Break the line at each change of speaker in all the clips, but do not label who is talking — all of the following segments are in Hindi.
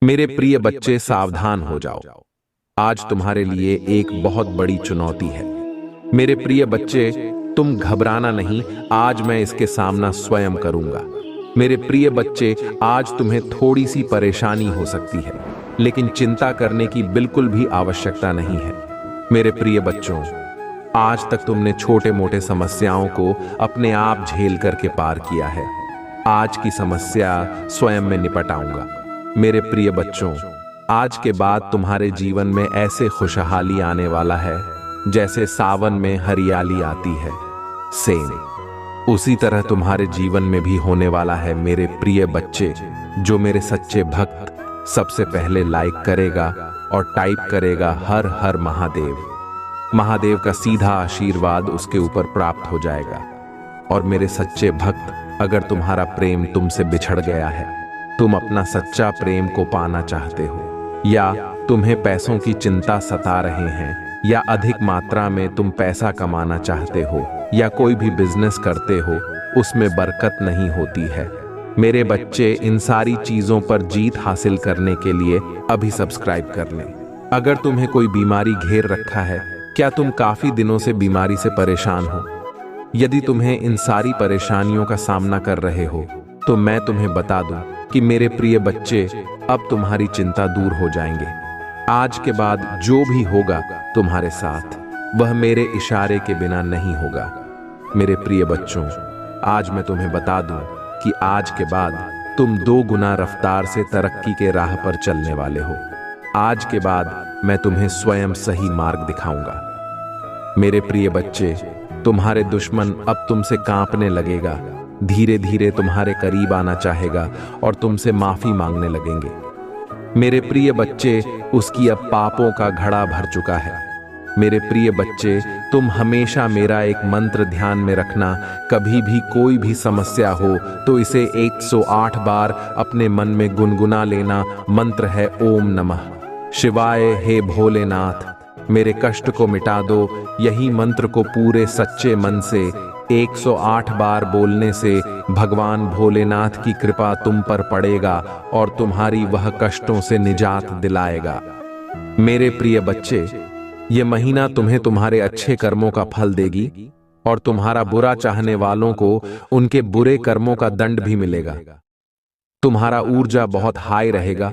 मेरे प्रिय बच्चे, सावधान हो जाओ। आज तुम्हारे लिए एक बहुत बड़ी चुनौती है। मेरे प्रिय बच्चे, तुम घबराना नहीं, आज मैं इसके सामना स्वयं करूंगा। मेरे प्रिय बच्चे, आज तुम्हें थोड़ी सी परेशानी हो सकती है, लेकिन चिंता करने की बिल्कुल भी आवश्यकता नहीं है। मेरे प्रिय बच्चों, आज तक तुमने छोटे मोटे समस्याओं को अपने आप झेल करके पार किया है। आज की समस्या स्वयं मैं निपट आऊंगा। मेरे प्रिय बच्चों, आज के बाद तुम्हारे जीवन में ऐसे खुशहाली आने वाला है जैसे सावन में हरियाली आती है। सेम उसी तरह तुम्हारे जीवन में भी होने वाला है। मेरे प्रिय बच्चे, जो मेरे सच्चे भक्त सबसे पहले लाइक करेगा और टाइप करेगा हर हर महादेव, महादेव का सीधा आशीर्वाद उसके ऊपर प्राप्त हो जाएगा। और मेरे सच्चे भक्त, अगर तुम्हारा प्रेम तुमसे बिछड़ गया है, तुम अपना सच्चा प्रेम को पाना चाहते हो, या तुम्हें पैसों की चिंता सता रहे हैं, या अधिक मात्रा में तुम पैसा कमाना चाहते हो, या कोई भी बिजनेस करते हो उसमें बरकत नहीं होती है, मेरे बच्चे, इन सारी चीजों पर जीत हासिल करने के लिए अभी सब्सक्राइब कर लें। अगर तुम्हें कोई बीमारी घेर रखा है, क्या तुम काफी दिनों से बीमारी से परेशान हो? यदि तुम्हें इन सारी परेशानियों का सामना कर रहे हो, तो मैं तुम्हें बता दूं कि मेरे प्रिय बच्चे, अब तुम्हारी चिंता दूर हो जाएंगे। आज के बाद जो भी होगा तुम्हारे साथ, वह मेरे इशारे के बिना नहीं होगा। मेरे प्रिय बच्चों, आज मैं तुम्हें बता दूं कि आज के बाद तुम 2 गुना रफ्तार से तरक्की के राह पर चलने वाले हो। आज के बाद मैं तुम्हें स्वयं सही मार्ग दिखाऊंगा। मेरे प्रिय बच्चे, तुम्हारे दुश्मन अब तुमसे कांपने लगेगा, धीरे धीरे तुम्हारे करीब आना चाहेगा और तुमसे माफी मांगने लगेंगे। मेरे प्रिय बच्चे, उसकी अब पापों का घड़ा भर चुका है। मेरे प्रिय बच्चे, तुम हमेशा मेरा एक मंत्र ध्यान में रखना। कभी भी कोई भी समस्या हो तो इसे 108 बार अपने मन में गुनगुना लेना। मंत्र है ओम नमः शिवाय। हे भोलेनाथ, मेरे कष्ट को मिटा दो। यही मंत्र को पूरे सच्चे मन से 108 बार बोलने से भगवान भोलेनाथ की कृपा तुम पर पड़ेगा और तुम्हारी वह कष्टों से निजात दिलाएगा। मेरे प्रिय बच्चे, ये महीना तुम्हें तुम्हारे अच्छे कर्मों का फल देगी और तुम्हारा बुरा चाहने वालों को उनके बुरे कर्मों का दंड भी मिलेगा। तुम्हारा ऊर्जा बहुत हाई रहेगा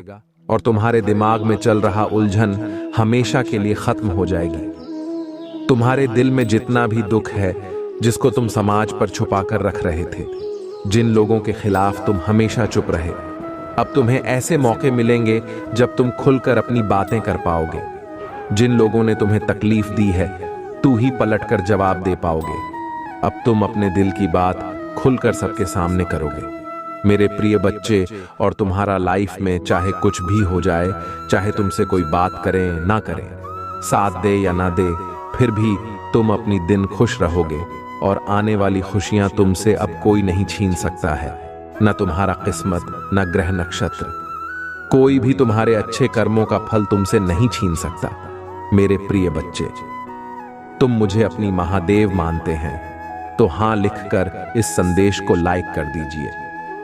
और तुम्हारे दिमाग में चल रहा उलझन हमेशा के लिए खत्म हो जाएगी। तुम्हारे दिल में जितना भी दुख है, जिसको तुम समाज पर छुपाकर रख रहे थे, जिन लोगों के खिलाफ तुम हमेशा चुप रहे, अब तुम्हें ऐसे मौके मिलेंगे जब तुम खुलकर अपनी बातें कर पाओगे। जिन लोगों ने तुम्हें तकलीफ दी है, तू ही पलटकर जवाब दे पाओगे। अब तुम अपने दिल की बात खुलकर सबके सामने करोगे। मेरे प्रिय बच्चे, और तुम्हारा लाइफ में चाहे कुछ भी हो जाए, चाहे तुमसे कोई बात करे ना करे, साथ दे या ना दे, फिर भी तुम अपनी दिन खुश रहोगे और आने वाली खुशियां तुमसे अब कोई नहीं छीन सकता है। न तुम्हारा किस्मत, न ग्रह नक्षत्र, कोई भी तुम्हारे अच्छे कर्मों का फल तुमसे नहीं छीन सकता। मेरे प्रिय बच्चे, तुम मुझे अपनी महादेव मानते हैं तो हां लिखकर इस संदेश को लाइक कर दीजिए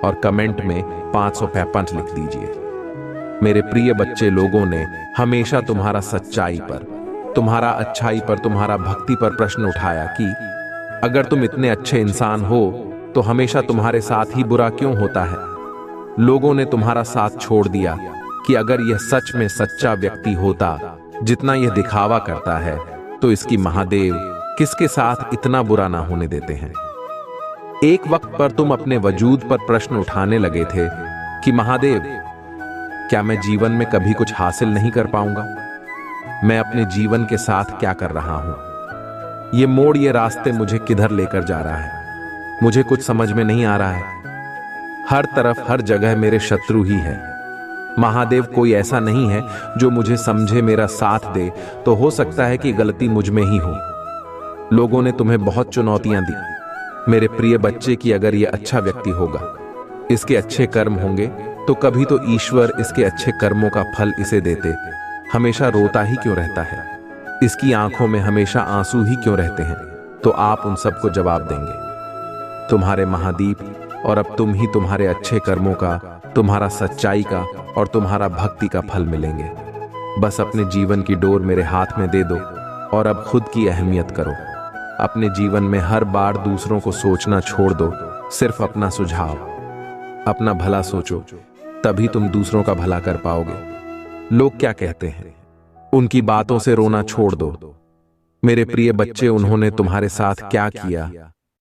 और कमेंट में 555 लिख दीजिए। मेरे प्रिय बच्चे, लोगों ने हमेशा तुम्हारा सच्चाई पर, तुम्हारा अच्छाई पर, तुम्हारा भक्ति पर प्रश्न उठाया कि अगर तुम इतने अच्छे इंसान हो तो हमेशा तुम्हारे साथ ही बुरा क्यों होता है। लोगों ने तुम्हारा साथ छोड़ दिया कि अगर यह सच में सच्चा व्यक्ति होता जितना यह दिखावा करता है, तो इसकी महादेव किसके साथ इतना बुरा ना होने देते हैं। एक वक्त पर तुम अपने वजूद पर प्रश्न उठाने लगे थे कि महादेव, क्या मैं जीवन में कभी कुछ हासिल नहीं कर पाऊंगा? मैं अपने जीवन के साथ क्या कर रहा हूं? ये मोड़, ये रास्ते मुझे किधर लेकर जा रहा है? मुझे कुछ समझ में नहीं आ रहा है। हर तरफ, हर जगह मेरे शत्रु ही है। महादेव, कोई ऐसा नहीं है जो मुझे समझे, मेरा साथ दे, तो हो सकता है कि गलती मुझ में ही हो। लोगों ने तुम्हें बहुत चुनौतियां दी। मेरे प्रिय बच्चे, की अगर ये अच्छा व्यक्ति होगा, इसके अच्छे कर्म होंगे, तो कभी तो ईश्वर इसके अच्छे कर्मों का फल इसे देते। हमेशा रोता ही क्यों रहता है? इसकी आंखों में हमेशा आंसू ही क्यों रहते हैं? तो आप उन सबको जवाब देंगे। तुम्हारे महादीप, और अब तुम ही तुम्हारे अच्छे कर्मों का तुम्हारा सच्चाई का और तुम्हारा भक्ति का फल मिलेंगे। बस अपने जीवन की डोर मेरे हाथ में दे दो और अब खुद की अहमियत करो। अपने जीवन में हर बार दूसरों को सोचना छोड़ दो, सिर्फ अपना सुझाव, अपना भला सोचो, तभी तुम दूसरों का भला कर पाओगे। लोग क्या कहते हैं, उनकी बातों से रोना छोड़ दो। मेरे प्रिय बच्चे, उन्होंने तुम्हारे साथ क्या किया,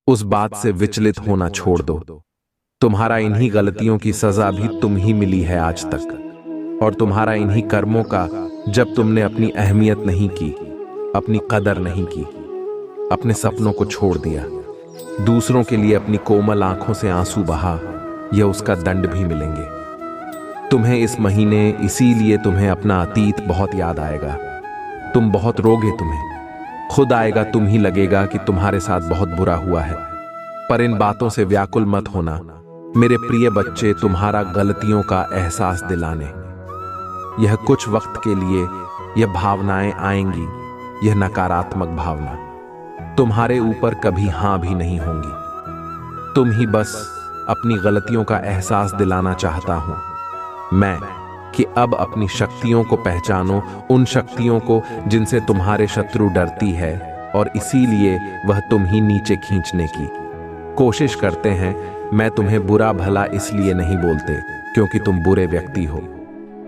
उस बात से विचलित होना छोड़ दो। तुम्हारा इन्हीं गलतियों की सजा भी तुम ही मिली है आज तक, और तुम्हारा इन्हीं कर्मों का, जब तुमने अपनी अहमियत नहीं की, अपनी कदर नहीं की, अपने सपनों को छोड़ दिया, दूसरों के लिए अपनी कोमल आंखों से आंसू बहा, यह उसका दंड भी मिलेंगे तुम्हें इस महीने। इसीलिए तुम्हें अपना अतीत बहुत याद आएगा, तुम बहुत रोगे, तुम्हें खुद आएगा, तुम ही लगेगा कि तुम्हारे साथ बहुत बुरा हुआ है। पर इन बातों से व्याकुल मत होना मेरे प्रिय बच्चे, तुम्हारा गलतियों का एहसास दिलाने यह कुछ वक्त के लिए यह भावनाएं आएंगी। यह नकारात्मक भावना तुम्हारे ऊपर कभी हां भी नहीं होंगी। तुम ही बस अपनी गलतियों का एहसास दिलाना चाहता हूं मैं, कि अब अपनी शक्तियों को पहचानो, उन शक्तियों को जिनसे तुम्हारे शत्रु डरती है, और इसीलिए वह तुम ही नीचे खींचने की कोशिश करते हैं। मैं तुम्हें बुरा भला इसलिए नहीं बोलते क्योंकि तुम बुरे व्यक्ति हो।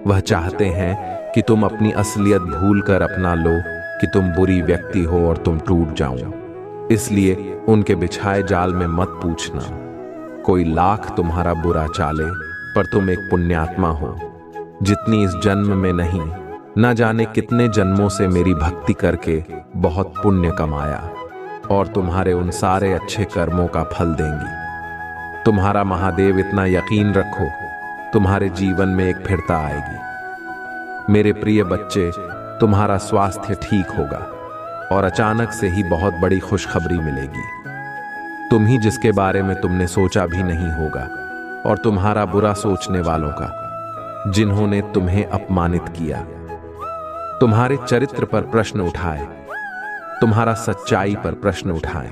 वह चाहते हैं कि तुम अपनी असलियत भूलकर अपना लो कि तुम बुरी व्यक्ति हो और तुम टूट जाओ। इसलिए उनके बिछाए जाल में मत पूछना। कोई लाख तुम्हारा बुरा चाले, पर तुम एक पुण्यात्मा हो, जितनी इस जन्म में नहीं, न जाने कितने जन्मों से मेरी भक्ति करके बहुत पुण्य कमाया, और तुम्हारे उन सारे अच्छे कर्मों का फल देंगी। तुम्हारा महादेव, इतना यकीन रखो, तुम्हारे जीवन में एक फिरता आएगी। मेरे प्रिय बच्चे, तुम्हारा स्वास्थ्य ठीक होगा और अचानक से ही बहुत बड़ी खुशखबरी मिलेगी। तुम ही जिसके बारे में तुमने सोचा भी नहीं होगा, और तुम्हारा बुरा सोचने वालों का, जिन्होंने तुम्हें अपमानित किया, तुम्हारे चरित्र पर प्रश्न उठाए, तुम्हारा सच्चाई पर प्रश्न उठाए।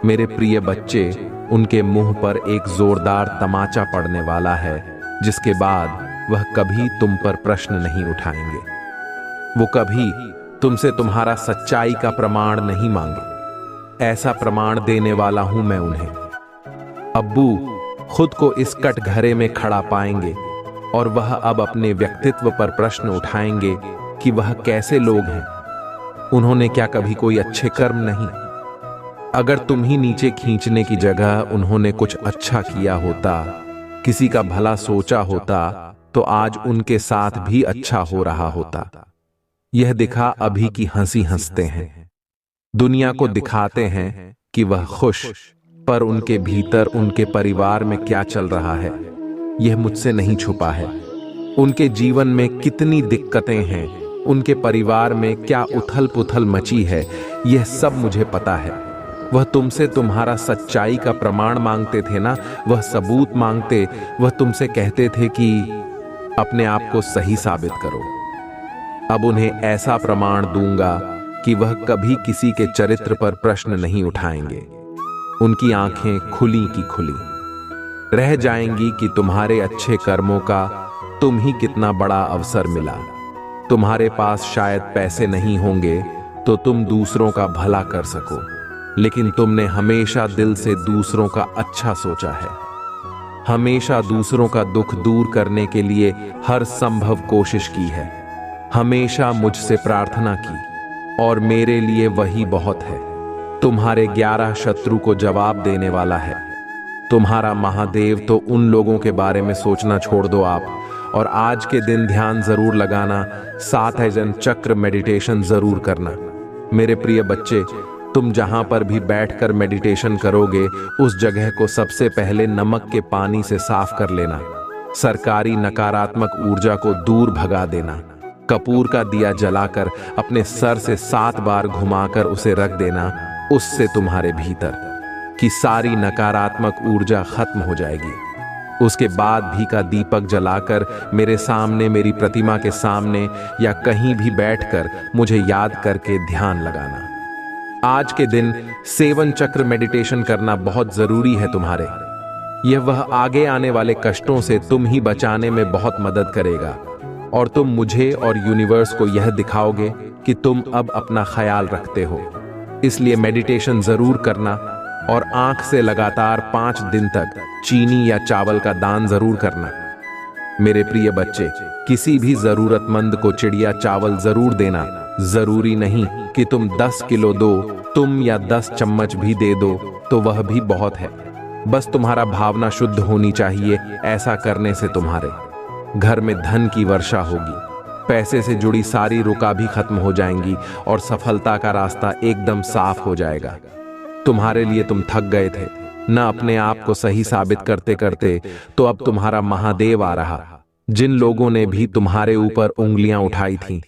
मेरे प्रिय बच्चे, उनके मुंह पर एक जोरदार तमाचा पड़ने वाला है, जिसके बाद वह कभी तुम पर प्रश्न नहीं उठाएंगे। वो कभी तुमसे तुम्हारा सच्चाई का प्रमाण नहीं मांगे। ऐसा प्रमाण देने वाला हूं मैं उन्हें। अब्बू खुद को इस कटघरे में खड़ा पाएंगे, और वह अब अपने व्यक्तित्व पर प्रश्न उठाएंगे कि वह कैसे लोग हैं। उन्होंने क्या कभी कोई अच्छे कर्म नहीं? अगर तुम ही नीचे खींचने की जगह उन्होंने कुछ अच्छा किया होता, किसी का भला सोचा होता, तो आज उनके साथ भी अच्छा हो रहा होता। यह दिखा अभी की हंसी हंसते हैं, दुनिया को दिखाते हैं कि वह खुश, पर उनके भीतर उनके परिवार में क्या चल रहा है यह मुझसे नहीं छुपा है। उनके जीवन में कितनी दिक्कतें हैं, उनके परिवार में क्या उथल पुथल मची है, यह सब मुझे पता है। वह तुमसे तुम्हारा सच्चाई का प्रमाण मांगते थे ना, वह सबूत मांगते, वह तुमसे कहते थे कि अपने आप को सही साबित करो। अब उन्हें ऐसा प्रमाण दूंगा कि वह कभी किसी के चरित्र पर प्रश्न नहीं उठाएंगे। उनकी आंखें खुली की खुली रह जाएंगी कि तुम्हारे अच्छे कर्मों का तुम ही कितना बड़ा अवसर मिला। तुम्हारे पास शायद पैसे नहीं होंगे तो तुम दूसरों का भला कर सको, लेकिन तुमने हमेशा दिल से दूसरों का अच्छा सोचा है, हमेशा दूसरों का दुख दूर करने के लिए हर संभव कोशिश की है, हमेशा मुझसे प्रार्थना की, और मेरे लिए वही बहुत है। तुम्हारे 11 शत्रु को जवाब देने वाला है। तुम्हारा महादेव, तो उन लोगों के बारे में सोचना छोड़ दो आप, और आज के दिन ध्यान जरूर लगाना, 7 अजन चक्र मेडिटेशन जरूर करना। मेरे प्रिय बच्चे, तुम जहां पर भी बैठकर मेडिटेशन करोगे, उस जगह को सबसे पहले नमक के पानी से साफ कर लेना। सरकारी नकारात्मक ऊर्जा को दूर भगा देना। कपूर का दिया जलाकर अपने सर से 7 बार घुमाकर उसे रख देना। उससे तुम्हारे भीतर की सारी नकारात्मक ऊर्जा खत्म हो जाएगी। उसके बाद भी का दीपक जलाकर मेरे सामने, मेरी प्रतिमा के सामने या कहीं भी बैठकर मुझे याद करके ध्यान लगाना। आज के दिन 7 चक्र मेडिटेशन करना बहुत जरूरी है तुम्हारे। यह वह आगे आने वाले कष्टों से तुम ही बचाने में बहुत मदद करेगा और तुम मुझे और यूनिवर्स को यह दिखाओगे कि तुम अब अपना ख्याल रखते हो। इसलिए मेडिटेशन जरूर करना और आंख से लगातार 5 दिन तक चीनी या चावल का दान जरूर करना। मेरे प्रिय बच्चे, किसी भी जरूरतमंद को चिड़िया चावल जरूर देना। जरूरी नहीं कि तुम 10 किलो दो, तुम या 10 चम्मच भी दे दो तो वह भी बहुत है। बस तुम्हारा भावना शुद्ध होनी चाहिए। ऐसा करने से तुम्हारे घर में धन की वर्षा होगी, पैसे से जुड़ी सारी रुकावटें खत्म हो जाएंगी और सफलता का रास्ता एकदम साफ हो जाएगा। तुम्हारे लिए तुम थक गए थे न अपने आप को सही साबित करते करते, तो अब तुम्हारा महादेव आ रहा। जिन लोगों ने भी तुम्हारे ऊपर उंगलियां उठाई थीं,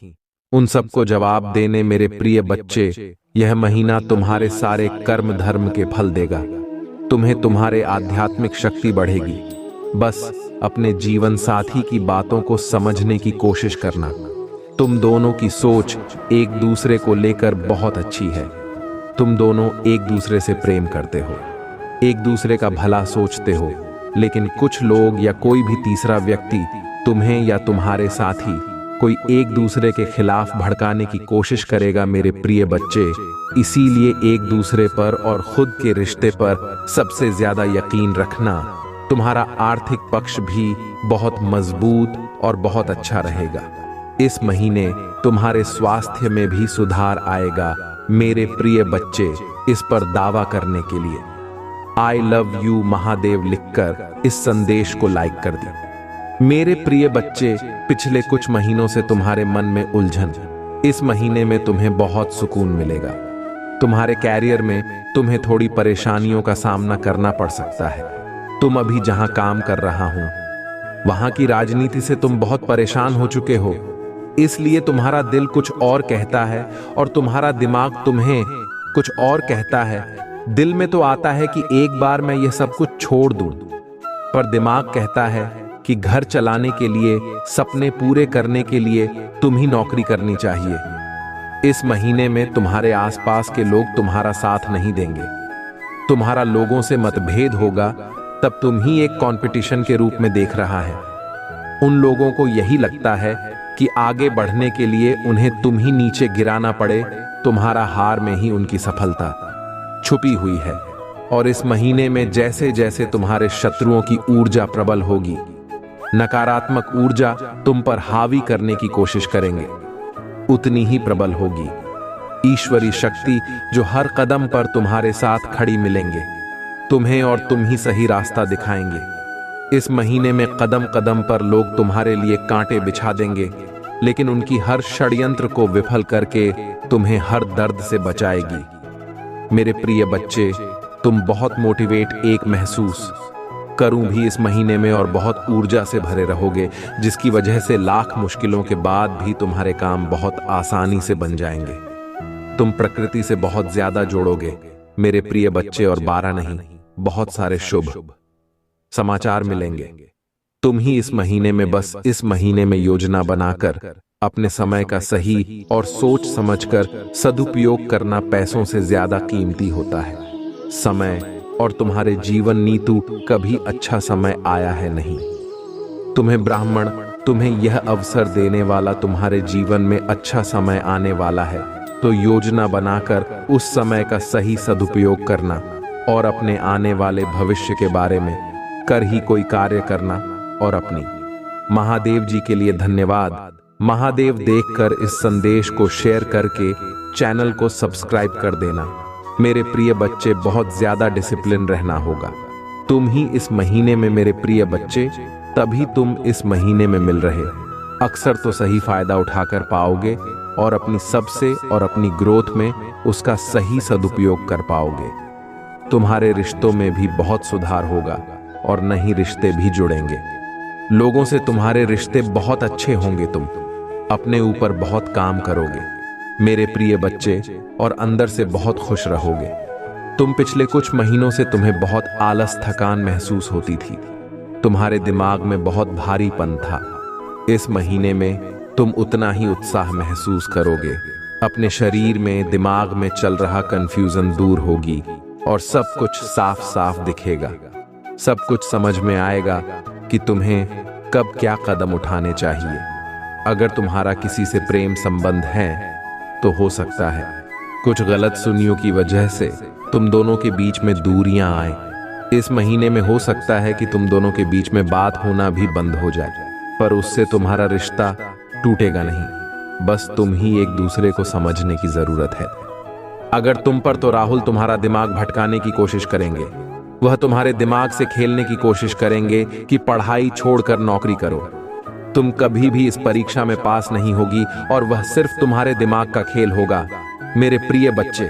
उन सबको जवाब देने मेरे प्रिय बच्चे, यह महीना तुम्हारे सारे कर्म धर्म के फल देगा। तुम्हें तुम्हारे आध्यात्मिक शक्ति बढ़ेगी। बस अपने जीवन साथी की बातों को समझने की कोशिश करना। तुम दोनों की सोच एक दूसरे को लेकर बहुत अच्छी है। तुम दोनों एक दूसरे से प्रेम करते हो, एक दूसरे का भला सोचते हो, लेकिन कुछ लोग या कोई भी तीसरा व्यक्ति तुम्हें या तुम्हारे साथी कोई एक दूसरे के खिलाफ भड़काने की कोशिश करेगा। मेरे प्रिय बच्चे, इसीलिए एक दूसरे पर और खुद के रिश्ते पर सबसे ज्यादा यकीन रखना। तुम्हारा आर्थिक पक्ष भी बहुत मजबूत और बहुत अच्छा रहेगा। इस महीने तुम्हारे स्वास्थ्य में भी सुधार आएगा। मेरे प्रिय बच्चे, इस पर दावा करने के लिए आई लव यू महादेव लिखकर इस संदेश को लाइक कर दें। मेरे प्रिय बच्चे, पिछले कुछ महीनों से तुम्हारे मन में उलझन, इस महीने में तुम्हें बहुत सुकून मिलेगा। तुम्हारे कैरियर में तुम्हें थोड़ी परेशानियों का सामना करना पड़ सकता है। तुम अभी जहां काम कर रहा हो, वहां की राजनीति से तुम बहुत परेशान हो चुके हो, इसलिए तुम्हारा दिल कुछ और कहता है और तुम्हारा दिमाग तुम्हें कुछ और कहता है। दिल में तो आता है कि एक बार मैं यह सब कुछ छोड़ दूं, पर दिमाग कहता है कि घर चलाने के लिए, सपने पूरे करने के लिए तुम ही नौकरी करनी चाहिए। इस महीने में तुम्हारे आसपास के लोग तुम्हारा साथ नहीं देंगे। तुम्हारा लोगों से मतभेद होगा, तब तुम ही एक कंपटीशन के रूप में देख रहा है। उन लोगों को यही लगता है कि आगे बढ़ने के लिए उन्हें तुम ही नीचे गिराना पड़े। तुम्हारा हार में ही उनकी सफलता छुपी हुई है। और इस महीने में जैसे जैसे तुम्हारे शत्रुओं की ऊर्जा प्रबल होगी, नकारात्मक ऊर्जा तुम पर हावी करने की कोशिश करेंगे, उतनी ही प्रबल होगी। ईश्वरी शक्ति जो हर कदम पर तुम्हारे साथ खड़ी मिलेंगे, तुम्हें और तुम ही सही रास्ता दिखाएंगे। इस महीने में कदम कदम पर लोग तुम्हारे लिए कांटे बिछा देंगे, लेकिन उनकी हर षड्यंत्र को विफल करके तुम्हें हर दर्द से बचाएगी। मेरे प्रिय बच्चे, तुम बहुत मोटिवेट एक महसूस करूं भी इस महीने में और बहुत ऊर्जा से भरे रहोगे, जिसकी वजह से लाख मुश्किलों के बाद भी तुम्हारे काम बहुत आसानी से बन जाएंगे। तुम प्रकृति से बहुत ज्यादा जोड़ोगे मेरे प्रिय बच्चे, और 12 नहीं, बहुत सारे शुभ समाचार मिलेंगे। तुम ही इस महीने में, बस इस महीने में योजना बनाकर अपने समय का सही और सोच समझकर सदुपयोग करना पैसों से ज्यादा कीमती होता है। समय और तुम्हारे जीवन नीतू कभी अच्छा समय आया है नहीं। तुम्हें ब्राह्मण तुम्हें यह अवसर देने वाला तुम्हारे जीवन में अच्छा समय आने वाला है, तो योजना बनाकर उस समय का सही सदुपयोग करना और अपने आने वाले भविष्य के बारे में कर ही कोई कार्य करना। और अपनी महादेव जी के लिए धन्यवाद। महादेव देखकर इस संदेश को शेयर करके चैनल को सब्सक्राइब कर देना। मेरे प्रिय बच्चे, बहुत ज्यादा डिसिप्लिन रहना होगा। तुम ही इस महीने में मेरे प्रिय बच्चे, तभी तुम इस महीने में मिल रहे, अक्सर तो सही फायदा उठाकर पाओगे और अपनी सबसे और अपनी ग्रोथ में उसका सही सदुपयोग कर पाओगे। तुम्हारे रिश्तों में भी बहुत सुधार होगा और नए रिश्ते भी जुड़ेंगे। लोगों से तुम्हारे रिश्ते बहुत अच्छे होंगे। तुम अपने ऊपर बहुत काम करोगे मेरे प्रिय बच्चे, और अंदर से बहुत खुश रहोगे। तुम पिछले कुछ महीनों से तुम्हें बहुत आलस थकान महसूस होती थी। तुम्हारे दिमाग में बहुत भारीपन था। इस महीने में तुम उतना ही उत्साह महसूस करोगे। अपने शरीर में, दिमाग में चल रहा कंफ्यूजन दूर होगी और सब कुछ साफ साफ दिखेगा। सब कुछ समझ में आएगा कि तुम्हें कब क्या कदम उठाने चाहिए। अगर तुम्हारा किसी से प्रेम संबंध है तो हो सकता है कुछ गलत सुनियों की वजह से तुम दोनों के बीच में दूरियां आए। इस महीने में हो सकता है कि तुम दोनों के बीच में बात होना भी बंद हो जाए, पर उससे तुम्हारा रिश्ता टूटेगा नहीं। बस तुम ही एक दूसरे को समझने की जरूरत है। अगर तुम पर तो राहुल तुम्हारा दिमाग भटकाने की कोशिश करेंगे। वह तुम्हारे दिमाग से खेलने की कोशिश करेंगे कि पढ़ाई छोड़कर नौकरी करो। तुम कभी भी इस परीक्षा में पास नहीं होगी और वह सिर्फ तुम्हारे दिमाग का खेल होगा। मेरे प्रिय बच्चे,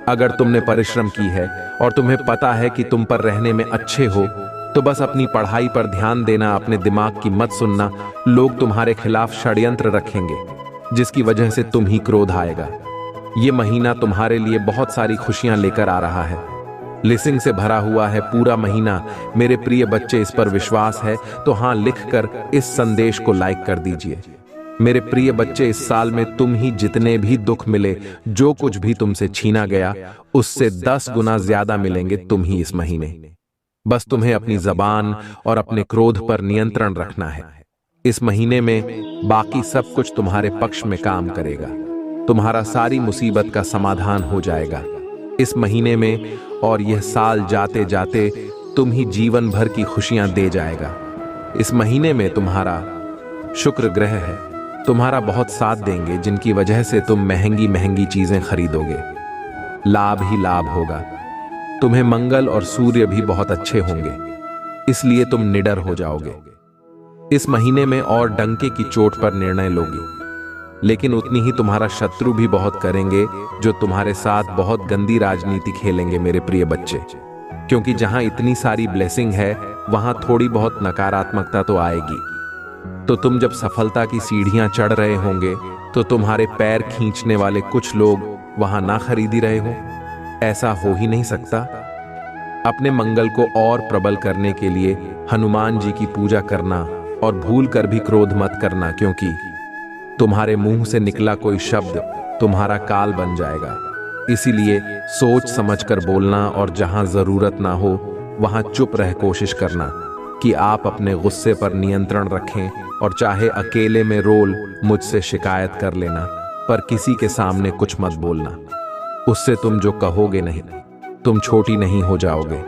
अगर तुमने परिश्रम की है और तुम्हें पता है कि तुम पर रहने में अच्छे हो, तो बस अपनी पढ़ाई पर ध्यान देना, अपने दिमाग की मत सुनना। लोग तुम्हारे खिलाफ षड्यंत्र रखेंगे जिसकी वजह से तुम ही क्रोध आएगा। ये महीना तुम्हारे लिए बहुत सारी खुशियां लेकर आ रहा है। ब्लेसिंग से भरा हुआ है पूरा महीना। मेरे प्रिय बच्चे, इस पर विश्वास है तो हाँ लिखकर इस संदेश को लाइक कर दीजिए। मेरे प्रिय बच्चे, इस साल में तुम ही जितने भी दुख मिले, जो कुछ भी तुमसे छीना गया, उससे 10 गुना ज्यादा मिलेंगे तुम ही इस महीने। बस तुम्हें अपनी जबान और अपने क्रोध पर नियंत्रण रखना है। इस महीने में बाकी सब कुछ तुम्हारे पक्ष में काम करेगा। तुम्हारा सारी मुसीबत का समाधान हो जाएगा इस महीने में, और यह साल जाते जाते तुम ही जीवन भर की खुशियां दे जाएगा। इस महीने में तुम्हारा शुक्र ग्रह है, तुम्हारा बहुत साथ देंगे, जिनकी वजह से तुम महंगी महंगी चीजें खरीदोगे। लाभ ही लाभ होगा। तुम्हें मंगल और सूर्य भी बहुत अच्छे होंगे, इसलिए तुम निडर हो जाओगे। इस महीने में और डंके की चोट पर निर्णय लोगे, लेकिन उतनी ही तुम्हारा शत्रु भी बहुत करेंगे जो तुम्हारे साथ बहुत गंदी राजनीति खेलेंगे मेरे प्रिय बच्चे। क्योंकि जहां इतनी सारी ब्लेसिंग है वहां थोड़ी बहुत नकारात्मकता तो आएगी। तो तुम जब सफलता की सीढ़ियां चढ़ रहे होंगे तो तुम्हारे पैर खींचने वाले कुछ लोग वहां ना खरीदी रहे हो। ऐसा हो ही नहीं सकता। अपने मंगल को और प्रबल करने के लिए हनुमान जी की पूजा करना, और भूल कर भी क्रोध मत करना, क्योंकि तुम्हारे मुंह से निकला कोई शब्द तुम्हारा काल बन जाएगा। इसीलिए सोच समझकर बोलना, और जहां जरूरत ना हो वहां चुप रह कोशिश करना कि आप अपने गुस्से पर नियंत्रण रखें, और चाहे अकेले में रोल मुझसे शिकायत कर लेना, पर किसी के सामने कुछ मत बोलना। उससे तुम जो कहोगे नहीं, तुम छोटी नहीं हो जाओगे।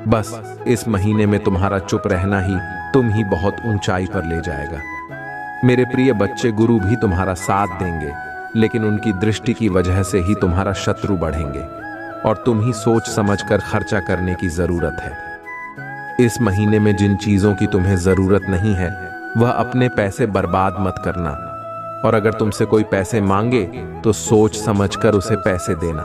बस इस महीने में तुम्हारा चुप रहना ही तुम ही बहुत ऊंचाई पर ले जाएगा। मेरे प्रिय बच्चे, गुरु भी तुम्हारा साथ देंगे, लेकिन उनकी दृष्टि की वजह से ही तुम्हारा शत्रु बढ़ेंगे, और तुम ही सोच समझकर खर्चा करने की जरूरत है। इस महीने में जिन चीजों की तुम्हें जरूरत नहीं है वह अपने पैसे बर्बाद मत करना, और अगर तुमसे कोई पैसे मांगे तो सोच समझकर उसे पैसे देना।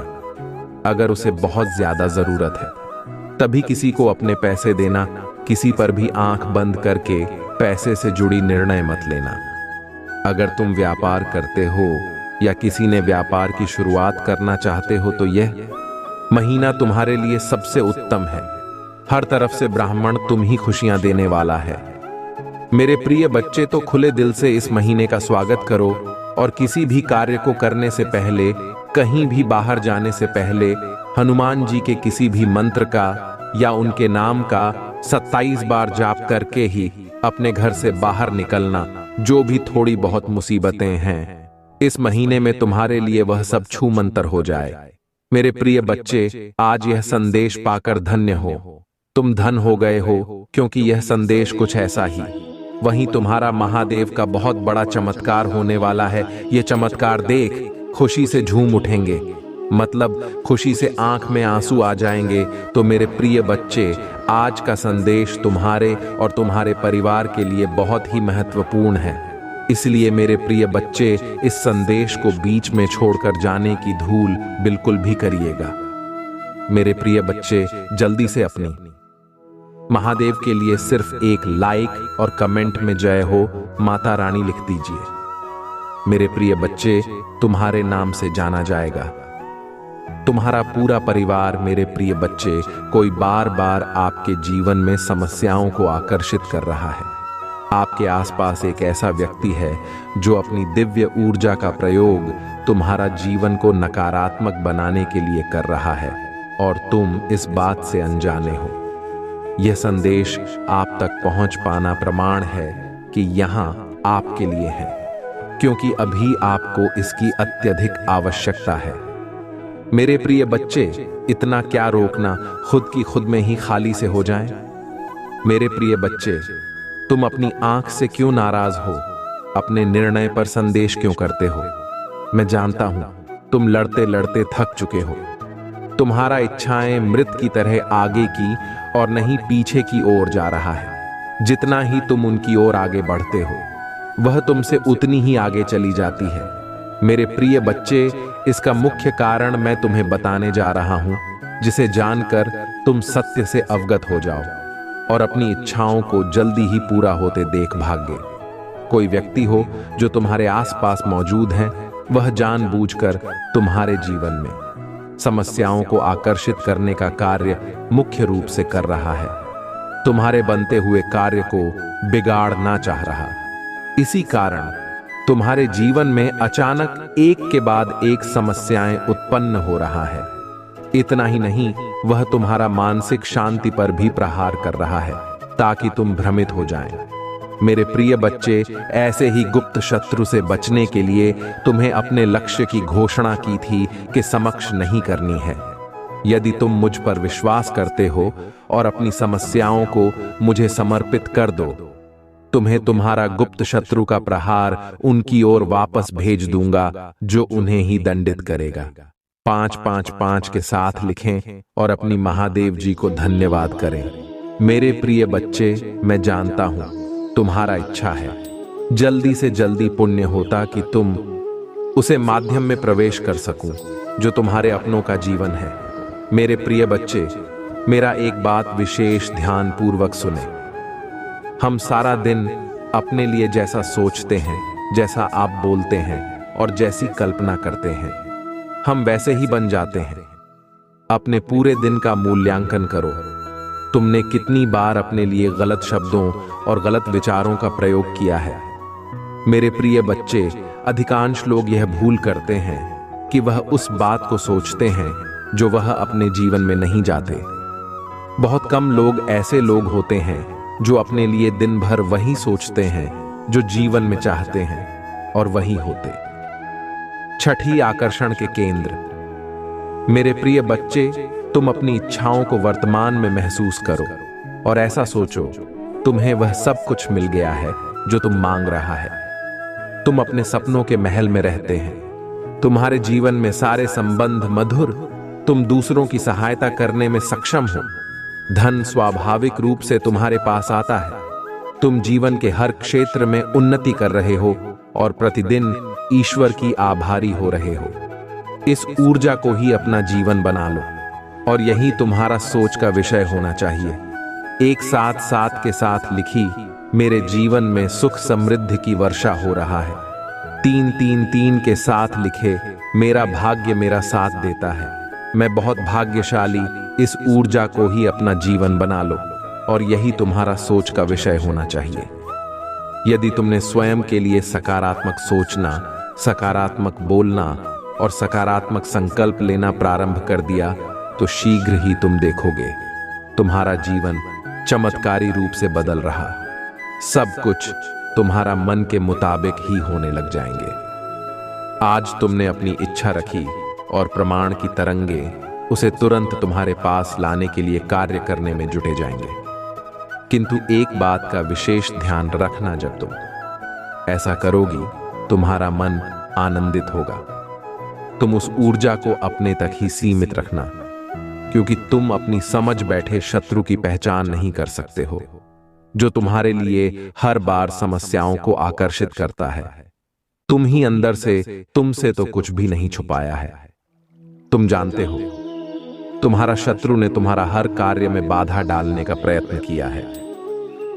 अगर उसे बहुत ज्यादा जरूरत है तभी किसी को अपने पैसे देना। किसी पर भी आंख बंद करके पैसे से जुड़ी निर्णय मत लेना। अगर तुम व्यापार करते हो या किसी ने व्यापार की शुरुआत करना चाहते हो तो यह महीना तुम्हारे लिए सबसे उत्तम है। हर तरफ से ब्राह्मण तुम ही खुशियां देने वाला है। मेरे प्रिय बच्चे, तो खुले दिल से इस महीने का स्वागत करो, और किसी भी कार्य को करने से पहले, कहीं भी बाहर जाने से पहले हनुमान जी के किसी भी मंत्र का या उनके नाम का 27 बार जाप करके ही अपने घर से बाहर निकलना। जो भी थोड़ी बहुत मुसीबतें हैं इस महीने में तुम्हारे लिए वह सब छू मंतर हो जाए। मेरे प्रिय बच्चे, आज यह संदेश पाकर धन्य हो। तुम धन हो गए हो, क्योंकि यह संदेश कुछ ऐसा ही वहीं तुम्हारा महादेव का बहुत बड़ा चमत्कार होने वाला है। यह चमत्कार देख खुशी से झूम उठेंगे, मतलब खुशी से आंख में आंसू आ जाएंगे। तो मेरे प्रिय बच्चे, आज का संदेश तुम्हारे और तुम्हारे परिवार के लिए बहुत ही महत्वपूर्ण है। इसलिए मेरे प्रिय बच्चे, इस संदेश को बीच में छोड़कर जाने की धूल बिल्कुल भी करिएगा। मेरे प्रिय बच्चे, जल्दी से अपनी महादेव के लिए सिर्फ एक लाइक और कमेंट में जय हो माता रानी लिख दीजिए। मेरे प्रिय बच्चे, तुम्हारे नाम से जाना जाएगा तुम्हारा पूरा परिवार। मेरे प्रिय बच्चे, कोई बार बार आपके जीवन में समस्याओं को आकर्षित कर रहा है। आपके आसपास एक ऐसा व्यक्ति है जो अपनी दिव्य ऊर्जा का प्रयोग तुम्हारा जीवन को नकारात्मक बनाने के लिए कर रहा है, और तुम इस बात से अनजाने हो। यह संदेश आप तक पहुंच पाना प्रमाण है कि यहाँ आपके लिए है, क्योंकि अभी आपको इसकी अत्यधिक आवश्यकता है। मेरे प्रिय बच्चे, इतना क्या रोकना खुद की खुद में ही खाली से हो जाएं? मेरे प्रिय बच्चे, तुम अपनी आंख से क्यों नाराज हो? अपने निर्णय पर संदेश क्यों करते हो? मैं जानता हूं तुम लड़ते लड़ते थक चुके हो। तुम्हारा इच्छाएं मृत की तरह आगे की और नहीं पीछे की ओर जा रहा है। जितना ही तुम उनकी ओर आगे बढ़ते हो, वह तुमसे उतनी ही आगे चली जाती है। मेरे प्रिय बच्चे, इसका मुख्य कारण मैं तुम्हें बताने जा रहा हूं, जिसे जानकर तुम सत्य से अवगत हो जाओ और अपनी इच्छाओं को जल्दी ही पूरा होते देख भागे। कोई व्यक्ति हो जो तुम्हारे आसपास मौजूद है, वह जानबूझकर तुम्हारे जीवन में समस्याओं को आकर्षित करने का कार्य मुख्य रूप से कर रहा है। तुम्हारे बनते हुए कार्य को बिगाड़ना चाह रहा। इसी कारण तुम्हारे जीवन में अचानक एक के बाद एक समस्याएं उत्पन्न हो रहा है। इतना ही नहीं, वह तुम्हारा मानसिक शांति पर भी प्रहार कर रहा है ताकि तुम भ्रमित हो जाएं। मेरे प्रिय बच्चे, ऐसे ही गुप्त शत्रु से बचने के लिए तुम्हें अपने लक्ष्य की घोषणा की थी कि समक्ष नहीं करनी है। यदि तुम मुझ पर विश्वास करते हो और अपनी समस्याओं को मुझे समर्पित कर दो, तुम्हें तुम्हारा गुप्त शत्रु का प्रहार उनकी ओर वापस भेज दूंगा, जो उन्हें ही दंडित करेगा। 555 के साथ लिखें और अपनी महादेव जी को धन्यवाद करें। मेरे प्रिय बच्चे, मैं जानता हूं तुम्हारा इच्छा है जल्दी से जल्दी पुण्य होता कि तुम उसे माध्यम में प्रवेश कर सकूं जो तुम्हारे अपनों का जीवन है। मेरे प्रिय बच्चे, मेरा एक बात विशेष ध्यान पूर्वक सुने। हम सारा दिन अपने लिए जैसा सोचते हैं, जैसा आप बोलते हैं और जैसी कल्पना करते हैं, हम वैसे ही बन जाते हैं। अपने पूरे दिन का मूल्यांकन करो। तुमने कितनी बार अपने लिए गलत शब्दों और गलत विचारों का प्रयोग किया है? मेरे प्रिय बच्चे, अधिकांश लोग यह भूल करते हैं कि वह उस बात को सोचते हैं जो वह अपने जीवन में नहीं जाते। बहुत कम लोग ऐसे लोग होते हैं जो अपने लिए दिन भर वही सोचते हैं जो जीवन में चाहते हैं और वही होते। छठी आकर्षण के केंद्र। मेरे प्रिय बच्चे, तुम अपनी इच्छाओं को वर्तमान में महसूस करो और ऐसा सोचो तुम्हें वह सब कुछ मिल गया है जो तुम मांग रहा है। तुम अपने सपनों के महल में रहते हैं। तुम्हारे जीवन में सारे संबंध मधुर। तुम दूसरों की सहायता करने में सक्षम हो। धन स्वाभाविक रूप से तुम्हारे पास आता है। तुम जीवन के हर क्षेत्र में उन्नति कर रहे हो और प्रतिदिन ईश्वर की आभारी हो रहे हो। इस ऊर्जा को ही अपना जीवन बना लो और यही तुम्हारा सोच का विषय होना चाहिए। एक साथ साथ के साथ लिखी, मेरे जीवन में सुख समृद्धि की वर्षा हो रहा है। 333 के साथ लिखे, मेरा भाग्य मेरा साथ देता है। मैं बहुत भाग्यशाली। इस ऊर्जा को ही अपना जीवन बना लो और यही तुम्हारा सोच का विषय होना चाहिए। यदि तुमने स्वयं के लिए सकारात्मक सोचना, सकारात्मक बोलना और सकारात्मक संकल्प लेना प्रारंभ कर दिया, तो शीघ्र ही तुम देखोगे तुम्हारा जीवन चमत्कारी रूप से बदल रहा। सब कुछ तुम्हारा मन के मुताबिक ही होने लग जाएंगे। आज तुमने अपनी इच्छा रखी और प्रमाण की तरंगे उसे तुरंत तुम्हारे पास लाने के लिए कार्य करने में जुटे जाएंगे। किंतु एक बात का विशेष ध्यान रखना, जब तुम ऐसा करोगी, तुम्हारा मन आनंदित होगा। तुम उस ऊर्जा को अपने तक ही सीमित रखना, क्योंकि तुम अपनी समझ बैठे शत्रु की पहचान नहीं कर सकते हो, जो तुम्हारे लिए हर बार समस्याओं को आकर्षित करता है। तुम ही अंदर से तुमसे तो कुछ भी नहीं छुपाया है। तुम जानते हो, तुम्हारा शत्रु ने तुम्हारा हर कार्य में बाधा डालने का प्रयत्न किया है।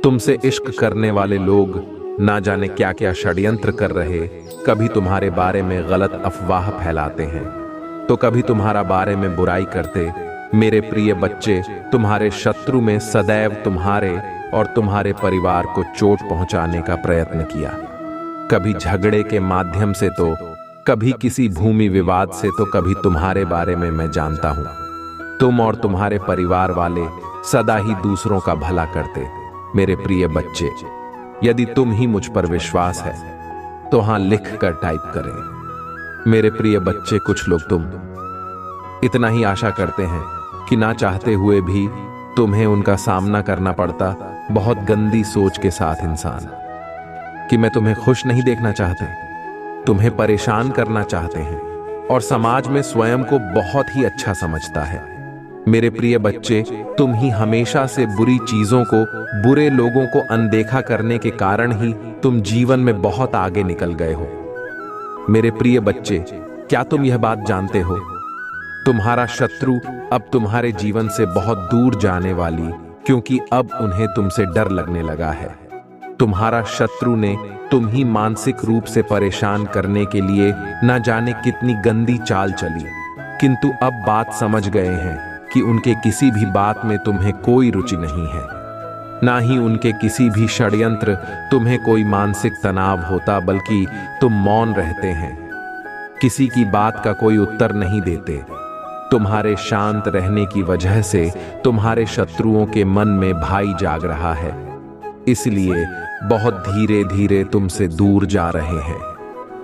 तुमसे इश्क करने वाले लोग ना जाने क्या क्या षड्यंत्र कर रहे, कभी तुम्हारे बारे में गलत अफवाह फैलाते हैं, तो कभी तुम्हारा बारे में बुराई करते। मेरे प्रिय बच्चे, तुम्हारे शत्रु में सदैव तुम्हारे और तुम्हारे परिवार को चोट पहुंचाने का प्रयत्न किया। कभी झगड़े के माध्यम से, तो कभी किसी भूमि विवाद से, तो कभी तुम्हारे बारे में मैं जानता हूं। तुम और तुम्हारे परिवार वाले सदा ही दूसरों का भला करते। मेरे प्रिय बच्चे, यदि तुम ही मुझ पर विश्वास है तो हां लिख कर टाइप करें। मेरे प्रिय बच्चे, कुछ लोग तुम इतना ही आशा करते हैं कि ना चाहते हुए भी तुम्हें उनका सामना करना पड़ता। बहुत गंदी सोच के साथ इंसान, कि मैं तुम्हें खुश नहीं देखना चाहते, तुम्हें परेशान करना चाहते हैं और समाज में स्वयं को बहुत ही अच्छा समझता है। मेरे प्रिय बच्चे, तुम ही हमेशा से बुरी चीजों को, बुरे लोगों को अनदेखा करने के कारण ही तुम जीवन में बहुत आगे निकल गए हो। मेरे प्रिय बच्चे, क्या तुम यह बात जानते हो? तुम्हारा शत्रु अब तुम्हारे जीवन से बहुत दूर जाने वाली, क्योंकि अब उन्हें तुमसे डर लगने लगा है। तुम्हारा शत्रु ने तुम ही मानसिक रूप से परेशान करने के लिए न जाने कितनी गंदी चाल चली, किंतु अब बात समझ गए हैं कि उनके किसी भी बात में तुम्हें कोई रुचि नहीं है, ना ही उनके किसी भी षड्यंत्र तुम्हें कोई मानसिक तनाव होता, बल्कि तुम मौन रहते हैं, किसी की बात का कोई उत्तर नहीं देते। तुम्हारे शांत रहने की वजह से तुम्हारे शत्रुओं के मन में भय जाग रहा है, इसलिए बहुत धीरे धीरे तुमसे दूर जा रहे हैं।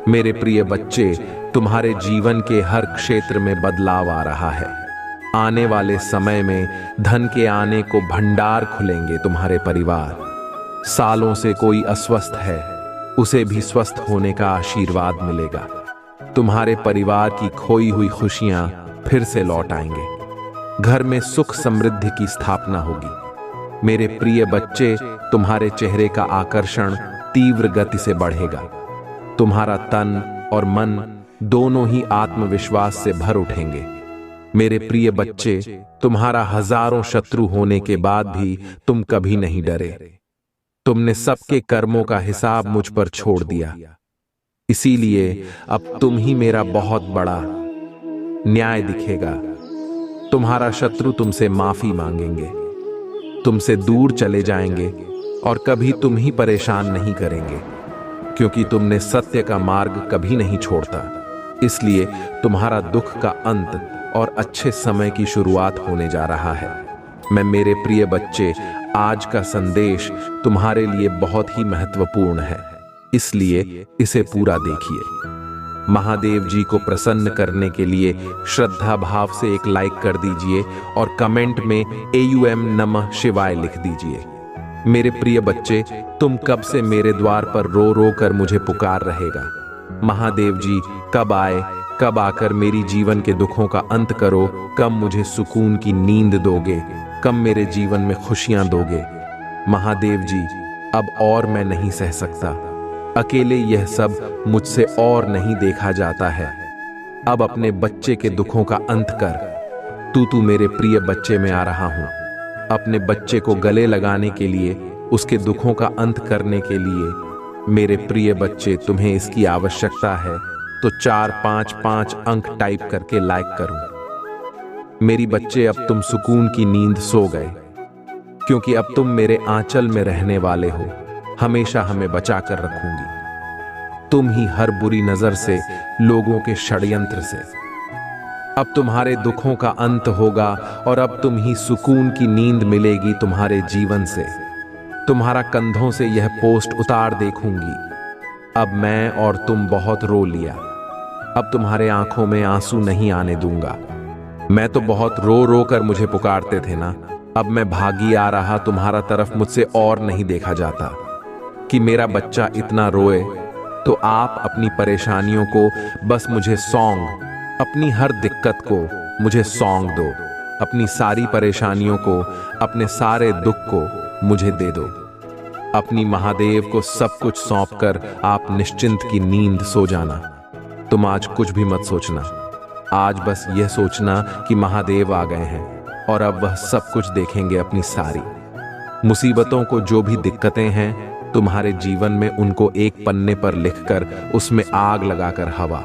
मेरे प्रिय बच्चे, तुम्हारे जीवन के हर क्षेत्र में बदलाव आ रहा है। आने वाले समय में धन के आने को भंडार खुलेंगे। तुम्हारे परिवार, सालों से कोई अस्वस्थ है, उसे भी स्वस्थ होने का आशीर्वाद मिलेगा। तुम्हारे परिवार की खोई हुई खुशियां फिर से लौट आएंगे। घर में सुख समृद्धि की स्थापना होगी। मेरे प्रिय बच्चे, तुम्हारे चेहरे का आकर्षण तीव्र गति से बढ़ेगा। तुम्हारा तन और मन दोनों ही आत्मविश्वास से भर उठेंगे। मेरे प्रिय बच्चे, तुम्हारा हजारों शत्रु होने के बाद भी तुम कभी नहीं डरे। तुमने सबके कर्मों का हिसाब मुझ पर छोड़ दिया, इसीलिए अब तुम ही मेरा बहुत बड़ा न्याय दिखेगा। तुम्हारा शत्रु तुमसे माफी मांगेंगे, तुमसे दूर चले जाएंगे और कभी तुम ही परेशान नहीं करेंगे, क्योंकि तुमने सत्य का मार्ग कभी नहीं छोड़ता। इसलिए तुम्हारा दुख का अंत और अच्छे समय की शुरुआत होने जा रहा है। मैं मेरे प्रिय बच्चे, आज का संदेश तुम्हारे लिए बहुत ही महत्वपूर्ण है, इसलिए इसे पूरा देखिए। महादेव जी को प्रसन्न करने के लिए श्रद्धा भाव से एक लाइक कर दीजिए और कमेंट में AUM नमः शिवाय लिख दीजिए। मेरे प्रिय बच्चे, तुम कब से मेरे द्वार पर रो रो कर मुझे पुकार रहेगा, महादेव जी कब आए, कब आकर मेरी जीवन के दुखों का अंत करो, कब मुझे सुकून की नींद दोगे, कब मेरे जीवन में खुशियां दोगे। महादेव जी, अब और मैं नहीं सह सकता, अकेले यह सब मुझसे और नहीं देखा जाता है। अब अपने बच्चे के दुखों का अंत कर। तू मेरे प्रिय बच्चे में आ रहा हूं। अपने बच्चे को गले लगाने के लिए, उसके दुखों का अंत करने के लिए। मेरे प्रिय बच्चे, तुम्हें इसकी आवश्यकता है तो 455 अंक टाइप करके लाइक करूं। मेरी बच्चे, अब तुम सुकून की नींद सो गए, क्योंकि अब तुम मेरे आंचल में रहने वाले हो। हमेशा हमें बचा कर रखूंगी। तुम ही हर बुरी नजर से, लोगों के षड्यंत्र से। अब तुम्हारे दुखों का अंत होगा और अब तुम ही सुकून की नींद मिलेगी तुम्हारे जीवन से। तुम्हारा कंधों से यह पोस्ट उतार देखूंगी। अब मैं और तुम बहुत रो लिया, अब तुम्हारे आंखों में आंसू नहीं आने दूंगा। मैं तो बहुत रो रो कर मुझे पुकारते थे ना, अब मैं भागी आ रहा तुम्हारा तरफ, मुझसे और नहीं देखा जाता कि मेरा बच्चा इतना रोए। तो आप अपनी परेशानियों को बस मुझे सौंग, अपनी हर दिक्कत को मुझे सौंग दो, अपनी सारी परेशानियों को, अपने सारे दुख को मुझे दे दो। अपनी महादेव को सब कुछ सौंपकर आप निश्चिंत की नींद सो जाना। तुम आज कुछ भी मत सोचना, आज बस यह सोचना कि महादेव आ गए हैं और अब वह सब कुछ देखेंगे। अपनी सारी मुसीबतों को, जो भी दिक्कतें हैं तुम्हारे जीवन में, उनको एक पन्ने पर लिखकर उसमें आग लगाकर हवा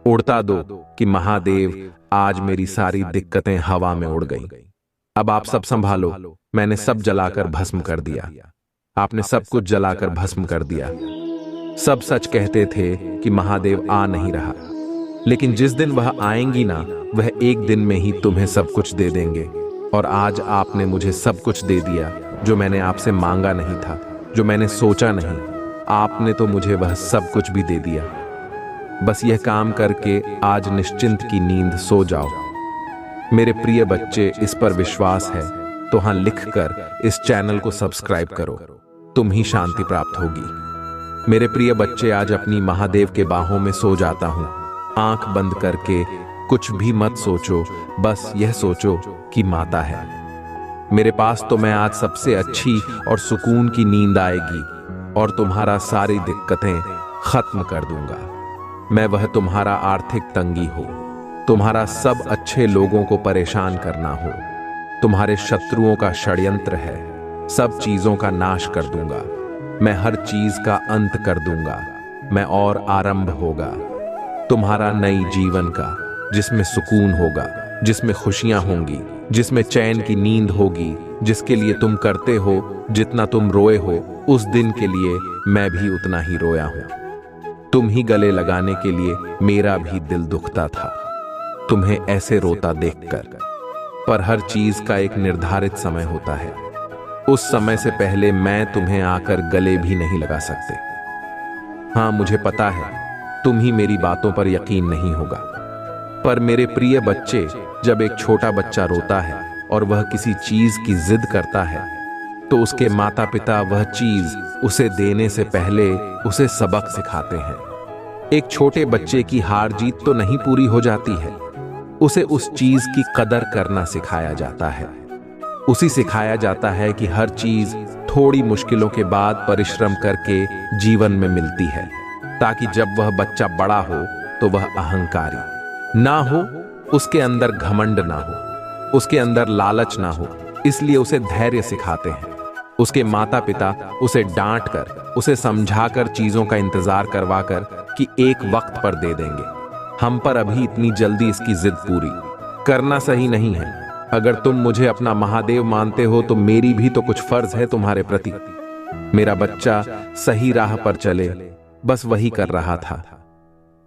उड़ता दो कि महादेव आज मेरी सारी दिक्कतें हवा में उड़ गई। अब आप सब संभालो, मैंने सब जलाकर भस्म कर दिया। आपने सब कुछ जलाकर भस्म कर दिया। सब सच कहते थे कि महादेव आ नहीं रहा, लेकिन जिस दिन वह आएंगी ना, वह एक दिन में ही तुम्हें सब कुछ दे देंगे। और आज आपने मुझे सब कुछ दे दिया जो मैंने आपसे मांगा नहीं था, जो मैंने सोचा नहीं। आपने तो मुझे वह सब कुछ भी दे दिया। बस यह काम करके आज निश्चिंत की नींद सो जाओ। मेरे प्रिय बच्चे, इस पर विश्वास है तो हाँ लिखकर इस चैनल को सब्सक्राइब करो, तुम ही शांति प्राप्त होगी। मेरे प्रिय बच्चे, आज अपनी महादेव के बाहों में सो जाता हूँ। आंख बंद करके कुछ भी मत सोचो, बस यह सोचो कि माता है मेरे पास, तो मैं आज सबसे अच्छी और सुकून की नींद आएगी और तुम्हारा सारी दिक्कतें खत्म कर दूंगा। मैं वह तुम्हारा आर्थिक तंगी हो, तुम्हारा सब अच्छे लोगों को परेशान करना हो, तुम्हारे शत्रुओं का षड्यंत्र है, सब चीजों का नाश कर दूंगा। मैं हर चीज का अंत कर दूंगा। मैं और आरंभ होगा तुम्हारा नई जीवन का, जिसमें सुकून होगा, जिसमें खुशियां होंगी, जिसमें चैन की नींद होगी। जिसके लिए तुम करते हो, जितना तुम रोए हो, उस दिन के लिए मैं भी उतना ही रोया हूं। तुम ही गले लगाने के लिए मेरा भी दिल दुखता था, तुम्हें ऐसे रोता देखकर। पर हर चीज का एक निर्धारित समय होता है, उस समय से पहले मैं तुम्हें आकर गले भी नहीं लगा सकते। हाँ, मुझे पता है तुम ही मेरी बातों पर यकीन नहीं होगा, पर मेरे प्रिय बच्चे, जब एक छोटा बच्चा रोता है और वह किसी चीज की जिद करता है, तो उसके माता पिता वह चीज उसे देने से पहले उसे सबक सिखाते हैं। एक छोटे बच्चे की हार जीत तो नहीं पूरी हो जाती है, उसे उस चीज की कदर करना सिखाया जाता है। उसे सिखाया जाता है कि हर चीज थोड़ी मुश्किलों के बाद परिश्रम करके जीवन में मिलती है, ताकि जब वह बच्चा बड़ा हो तो वह अहंकारी ना हो, उसके अंदर घमंड ना हो, उसके अंदर लालच ना हो। इसलिए उसे धैर्य सिखाते हैं। उसके माता पिता उसे डांट कर, उसे समझाकर, चीजों का इंतजार करवाकर कि एक वक्त पर दे देंगे। हम पर अभी इतनी जल्दी इसकी जिद पूरी करना सही नहीं है। अगर तुम मुझे अपना महादेव मानते हो तो मेरी भी तो कुछ फर्ज है तुम्हारे प्रति। मेरा बच्चा सही राह पर चले, बस वही कर रहा था।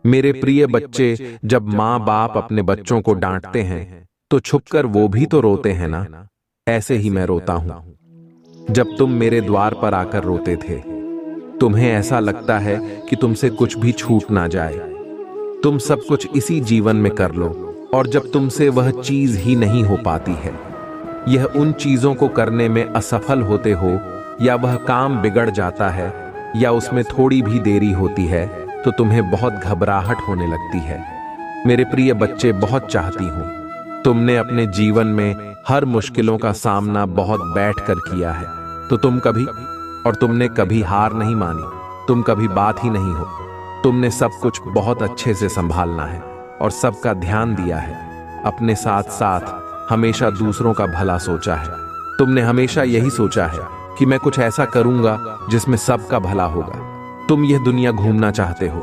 मेरे प्रिय बच्चे, जब माँ बाप अपने बच्चों को डांटते हैं तो छुपकर वो भी तो रोते हैं ना। ऐसे ही मैं रोता हूं। जब तुम मेरे द्वार पर आकर रोते थे, तुम्हें ऐसा लगता है कि तुमसे कुछ भी छूट ना जाए, तुम सब कुछ इसी जीवन में कर लो, और जब तुमसे वह चीज ही नहीं हो पाती है, यह उन चीजों को करने में असफल होते हो, या वह काम बिगड़ जाता है, या उसमें थोड़ी भी देरी होती है, तो तुम्हें बहुत घबराहट होने लगती है। मेरे प्रिय बच्चे, बहुत चाहती हूं, तुमने अपने जीवन में हर मुश्किलों का सामना बहुत बैठकर किया है, तो तुमने कभी हार नहीं मानी, तुम कभी बात ही नहीं हो। तुमने सब कुछ बहुत अच्छे से संभालना है और सबका ध्यान दिया है। अपने साथ साथ हमेशा दूसरों का भला सोचा है। तुमने हमेशा यही सोचा है कि मैं कुछ ऐसा करूंगा जिसमें सबका भला होगा। तुम यह दुनिया घूमना चाहते हो,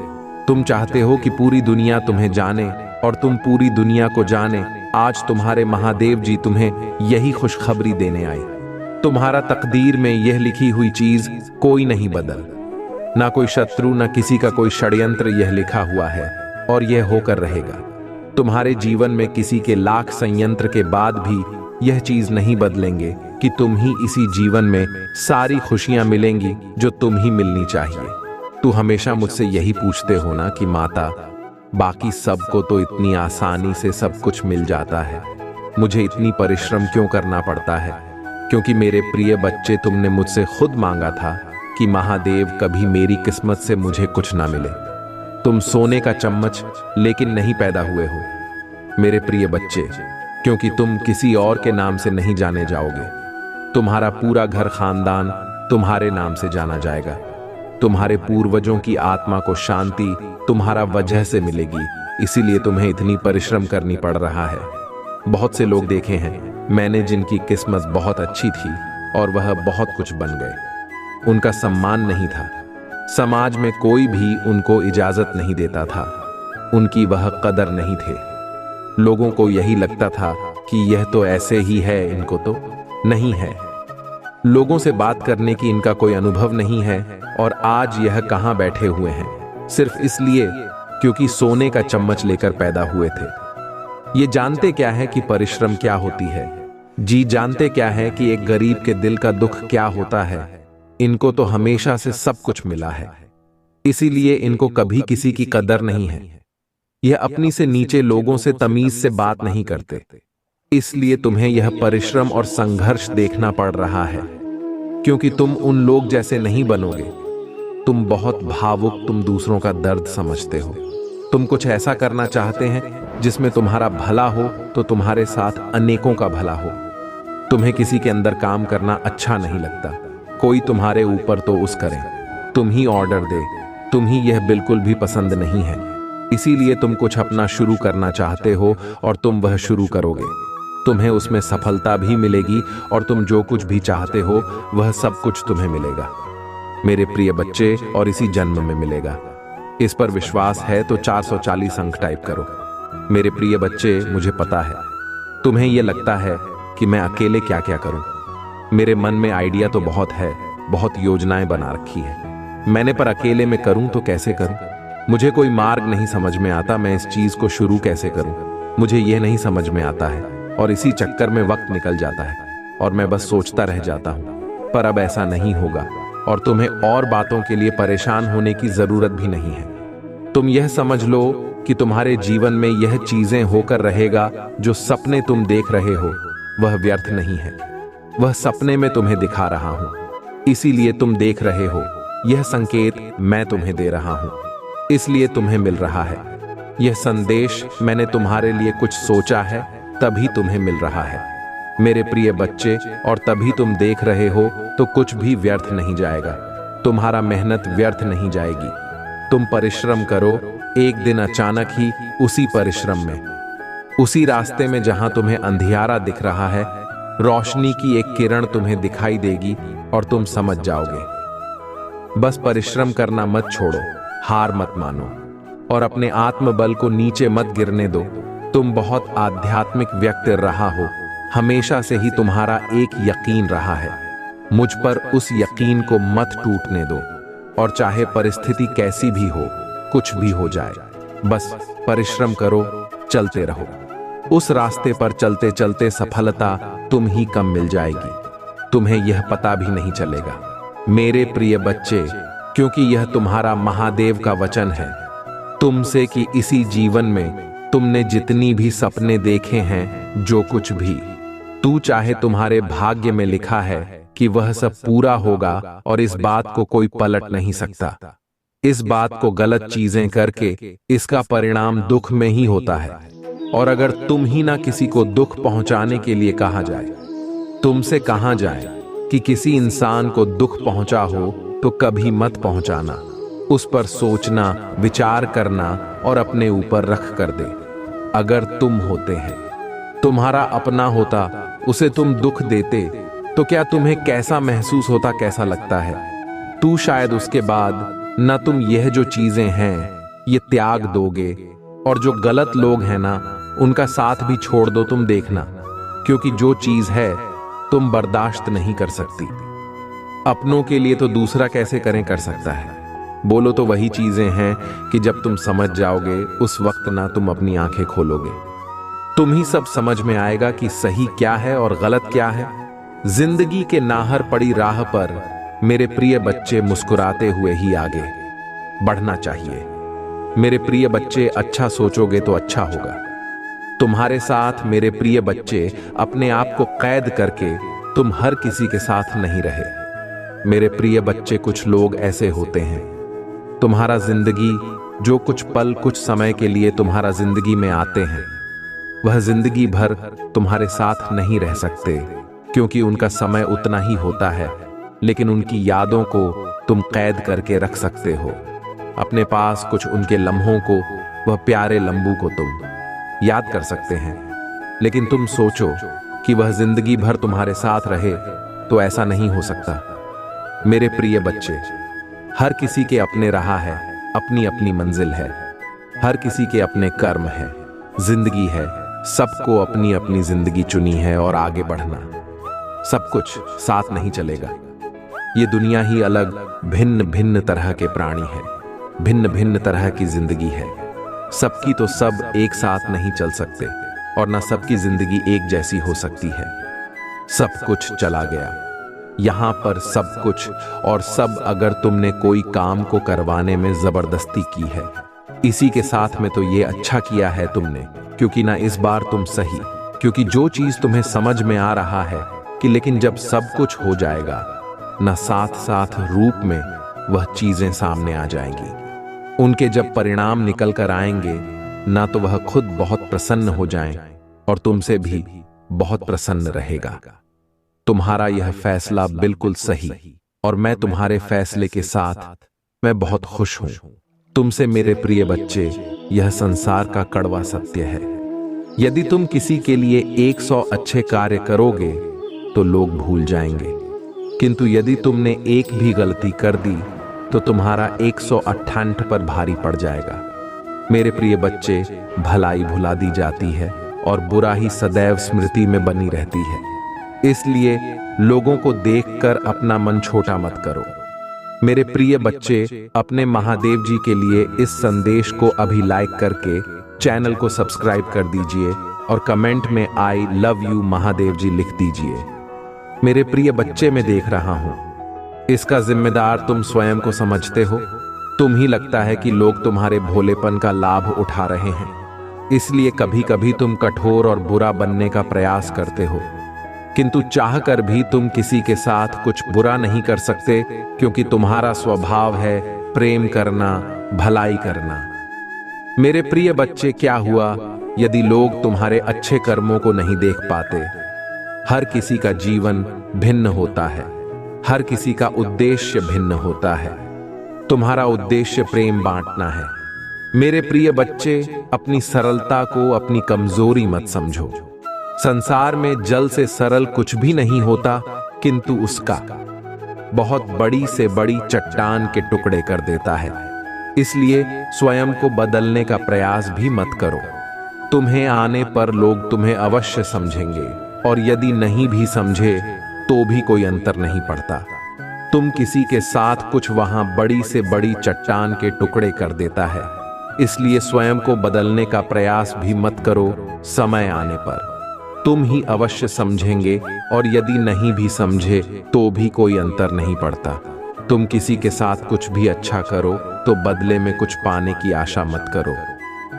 तुम चाहते हो कि पूरी दुनिया तुम्हें जाने और तुम पूरी दुनिया को जाने। आज तुम्हारे महादेव जी तुम्हें यही खुशखबरी देने आए। तुम्हारा तकदीर में यह लिखी हुई चीज कोई नहीं बदल, ना कोई शत्रु, ना किसी का कोई षड्यंत्र, यह लिखा हुआ है और यह होकर रहेगा। तुम्हारे जीवन में किसी के लाख संयंत्र के बाद भी यह चीज नहीं बदलेंगे कि तुम ही इसी जीवन में सारी खुशियां मिलेंगी जो तुम ही मिलनी चाहिए। तू हमेशा मुझसे यही पूछते हो ना कि माता, बाकी सबको तो इतनी आसानी से सब कुछ मिल जाता है, मुझे इतनी परिश्रम क्यों करना पड़ता है? क्योंकि मेरे प्रिय बच्चे, तुमने मुझसे खुद मांगा था कि महादेव कभी मेरी किस्मत से मुझे कुछ ना मिले। तुम सोने का चम्मच लेकिन नहीं पैदा हुए हो मेरे प्रिय बच्चे, क्योंकि तुम किसी और के नाम से नहीं जाने जाओगे। तुम्हारा पूरा घर खानदान तुम्हारे नाम से जाना जाएगा। तुम्हारे पूर्वजों की आत्मा को शांति तुम्हारा वजह से मिलेगी, इसीलिए तुम्हें इतनी परिश्रम करनी पड़ रहा है। बहुत से लोग देखे हैं मैंने जिनकी किस्मत बहुत अच्छी थी और वह बहुत कुछ बन गए। उनका सम्मान नहीं था, समाज में कोई भी उनको इजाजत नहीं देता था, उनकी वह कदर नहीं थे। लोगों को यही लगता था कि यह तो ऐसे ही है, इनको तो नहीं है। लोगों से बात करने की इनका कोई अनुभव नहीं है और आज यह कहां बैठे हुए हैं, सिर्फ इसलिए क्योंकि सोने का चम्मच लेकर पैदा हुए थे। ये जानते क्या है कि परिश्रम क्या होती है? जी जानते क्या है कि एक गरीब के दिल का दुख क्या होता है? इनको तो हमेशा से सब कुछ मिला है, इसीलिए इनको कभी किसी की कदर नहीं है। यह अपनी से नीचे लोगों से तमीज से बात नहीं करते, इसलिए तुम्हें यह परिश्रम और संघर्ष देखना पड़ रहा है, क्योंकि तुम उन लोग जैसे नहीं बनोगे। तुम बहुत भावुक, तुम दूसरों का दर्द समझते हो। तुम कुछ ऐसा करना चाहते हैं जिसमें तुम्हारा भला हो, तो तुम्हारे साथ अनेकों का भला हो। तुम्हें किसी के अंदर काम करना अच्छा नहीं लगता, कोई तुम्हारे ऊपर तो उस करे, तुम ही ऑर्डर दे, तुम ही यह बिल्कुल भी पसंद नहीं है। इसीलिए तुम कुछ अपना शुरू करना चाहते हो और तुम वह शुरू करोगे। तुम्हें उसमें सफलता भी मिलेगी और तुम जो कुछ भी चाहते हो वह सब कुछ तुम्हें मिलेगा, मेरे प्रिय बच्चे, और इसी जन्म में मिलेगा। इस पर विश्वास है तो 440 अंक टाइप करो। मेरे प्रिय बच्चे, मुझे पता है तुम्हें यह लगता है कि मैं अकेले क्या क्या करूं। मेरे मन में आइडिया तो बहुत है, बहुत योजनाएं बना रखी है मैंने, पर अकेले में करूं तो कैसे करूं? मुझे कोई मार्ग नहीं समझ में आता, मैं इस चीज को शुरू कैसे करूं? मुझे यह नहीं समझ में आता है और इसी चक्कर में वक्त निकल जाता है और मैं बस सोचता रह जाता हूं। पर अब ऐसा नहीं होगा और तुम्हें और बातों के लिए परेशान होने की जरूरत भी नहीं है। तुम यह समझ लो कि तुम्हारे जीवन में यह चीजें होकर रहेगा। जो सपने तुम देख रहे हो वह व्यर्थ नहीं है, वह सपने में तुम्हें दिखा रहा हूं, इसीलिए तुम देख रहे हो। यह संकेत मैं तुम्हें दे रहा हूं, इसलिए तुम्हें मिल रहा है। यह संदेश मैंने तुम्हारे लिए कुछ सोचा है, तभी तुम्हें मिल रहा है मेरे प्रिय बच्चे, और तभी तुम देख रहे हो तो कुछ भी व्यर्थ नहीं जाएगा। तुम्हारा मेहनत व्यर्थ नहीं जाएगी। तुम परिश्रम करो, एक दिन अचानक ही उसी परिश्रम में, उसी रास्ते में जहां तुम्हें अंधियारा दिख रहा है, रोशनी की एक किरण तुम्हें दिखाई देगी और तुम समझ जाओगे। बस परिश्रम करना मत छोड़ो, हार मत मानो और अपने आत्मबल को नीचे मत गिरने दो। तुम बहुत आध्यात्मिक व्यक्ति रहा हो, हमेशा से ही तुम्हारा एक यकीन रहा है। मुझ पर उस यकीन को मत टूटने दो, और चाहे परिस्थिति कैसी भी हो, कुछ भी हो जाए, बस परिश्रम करो, चलते रहो। उस रास्ते पर चलते चलते सफलता तुम ही कम मिल जाएगी, तुम्हें यह पता भी नहीं चलेगा मेरे प्रिय बच्चे, क्योंकि यह तुम्हारा महादेव का वचन है तुमसे कि इसी जीवन में तुमने जितनी भी सपने देखे हैं, जो कुछ भी तू चाहे, तुम्हारे भाग्य में लिखा है कि वह सब पूरा होगा और इस बात को कोई पलट नहीं सकता। इस बात को गलत चीजें करके इसका परिणाम दुख में ही होता है, और अगर तुम ही ना किसी को दुख पहुंचाने के लिए कहा जाए, तुमसे कहा जाए कि किसी इंसान को दुख पहुंचा हो तो कभी मत पहुंचाना। उस पर सोचना, विचार करना और अपने ऊपर रख कर दे। अगर तुम होते हैं, तुम्हारा अपना होता, उसे तुम दुख देते तो क्या तुम्हें कैसा महसूस होता, कैसा लगता है? तू शायद उसके बाद न तुम यह जो चीजें हैं ये त्याग दोगे, और जो गलत लोग हैं ना, उनका साथ भी छोड़ दो। तुम देखना, क्योंकि जो चीज है तुम बर्दाश्त नहीं कर सकती, अपनों के लिए तो दूसरा कैसे कर सकता है? बोलो तो वही चीजें हैं कि जब तुम समझ जाओगे उस वक्त ना तुम अपनी आंखें खोलोगे, तुम ही सब समझ में आएगा कि सही क्या है और गलत क्या है। जिंदगी के नाहर पड़ी राह पर मेरे प्रिय बच्चे मुस्कुराते हुए ही आगे बढ़ना चाहिए। मेरे प्रिय बच्चे, अच्छा सोचोगे तो अच्छा होगा। तुम्हारे साथ मेरे प्रिय बच्चे, अपने आप को कैद करके तुम हर किसी के साथ नहीं रहे। मेरे प्रिय बच्चे, कुछ लोग ऐसे होते हैं, तुम्हारा जिंदगी जो कुछ पल, कुछ समय के लिए तुम्हारा जिंदगी में आते हैं, वह जिंदगी भर तुम्हारे साथ नहीं रह सकते, क्योंकि उनका समय उतना ही होता है। लेकिन उनकी यादों को तुम कैद करके रख सकते हो अपने पास। कुछ उनके लम्हों को, वह प्यारे लम्बू को तुम याद कर सकते हैं। लेकिन तुम सोचो कि वह जिंदगी भर तुम्हारे साथ रहे, तो ऐसा नहीं हो सकता। मेरे प्रिय बच्चे, हर किसी के अपने राह है, अपनी अपनी मंजिल है, हर किसी के अपने कर्म है, जिंदगी है। सबको अपनी अपनी जिंदगी चुनी है और आगे बढ़ना। सब कुछ साथ नहीं चलेगा। ये दुनिया ही अलग, भिन्न भिन्न तरह के प्राणी है, भिन्न भिन्न तरह की जिंदगी है। सबकी तो सब एक साथ नहीं चल सकते, और ना सबकी जिंदगी एक जैसी हो सकती है। सब कुछ चला गया। यहाँ पर सब कुछ और सब अगर तुमने कोई काम को करवाने में जबरदस्ती की है। इसी के साथ में तो ये अच्छा किया है तुमने, क्योंकि ना इस बार तुम सही, क्योंकि जो चीज तुम्हें समझ में आ रहा है कि लेकिन जब सब कुछ हो जाएगा ना साथ साथ रूप में वह चीजें सामने आ जाएंगी। उनके जब परिणाम निकल कर आएंगे ना तो वह खुद बहुत प्रसन्न हो जाएं और तुमसे भी बहुत प्रसन्न रहेगा। तुम्हारा यह फैसला बिल्कुल सही और मैं तुम्हारे फैसले के साथ मैं बहुत खुश हूं। तुमसे मेरे प्रिय बच्चे, यह संसार का कड़वा सत्य है। यदि तुम किसी के लिए 100 अच्छे कार्य करोगे तो लोग भूल जाएंगे, किंतु यदि तुमने एक भी गलती कर दी तो तुम्हारा 198 पर भारी पड़ जाएगा। मेरे प्रिय बच्चे, भलाई भुला दी जाती है और बुराई सदैव स्मृति में बनी रहती है। इसलिए लोगों को देखकर अपना मन छोटा मत करो। मेरे प्रिय बच्चे, अपने महादेव जी के लिए इस संदेश को अभी लाइक करके चैनल को सब्सक्राइब कर दीजिए और कमेंट में आई लव यू महादेव जी लिख दीजिए। मेरे प्रिय बच्चे, मैं देख रहा हूं, इसका जिम्मेदार तुम स्वयं को समझते हो। तुम ही लगता है कि लोग तुम्हारे भोलेपन का लाभ उठा रहे हैं, इसलिए कभी कभी तुम कठोर और बुरा बनने का प्रयास करते हो, किंतु चाहकर भी तुम किसी के साथ कुछ बुरा नहीं कर सकते, क्योंकि तुम्हारा स्वभाव है प्रेम करना, भलाई करना। मेरे प्रिय बच्चे, क्या हुआ यदि लोग तुम्हारे अच्छे कर्मों को नहीं देख पाते? हर किसी का जीवन भिन्न होता है, हर किसी का उद्देश्य भिन्न होता है। तुम्हारा उद्देश्य प्रेम बांटना है। मेरे प्रिय बच्चे, अपनी सरलता को अपनी कमजोरी मत समझो। संसार में जल से सरल कुछ भी नहीं होता, किंतु उसका बहुत बड़ी से बड़ी चट्टान के टुकड़े कर देता है। इसलिए स्वयं को बदलने का प्रयास भी मत करो। तुम्हें आने पर लोग तुम्हें अवश्य समझेंगे, और यदि नहीं भी समझे तो भी कोई अंतर नहीं पड़ता। तुम किसी के साथ कुछ वहां बड़ी से बड़ी चट्टान के टुकड़े कर देता है, इसलिए स्वयं को बदलने का प्रयास भी मत करो। समय आने पर तुम ही अवश्य समझेंगे, और यदि नहीं भी समझे तो भी कोई अंतर नहीं पड़ता। तुम किसी के साथ कुछ भी अच्छा करो तो बदले में कुछ पाने की आशा मत करो।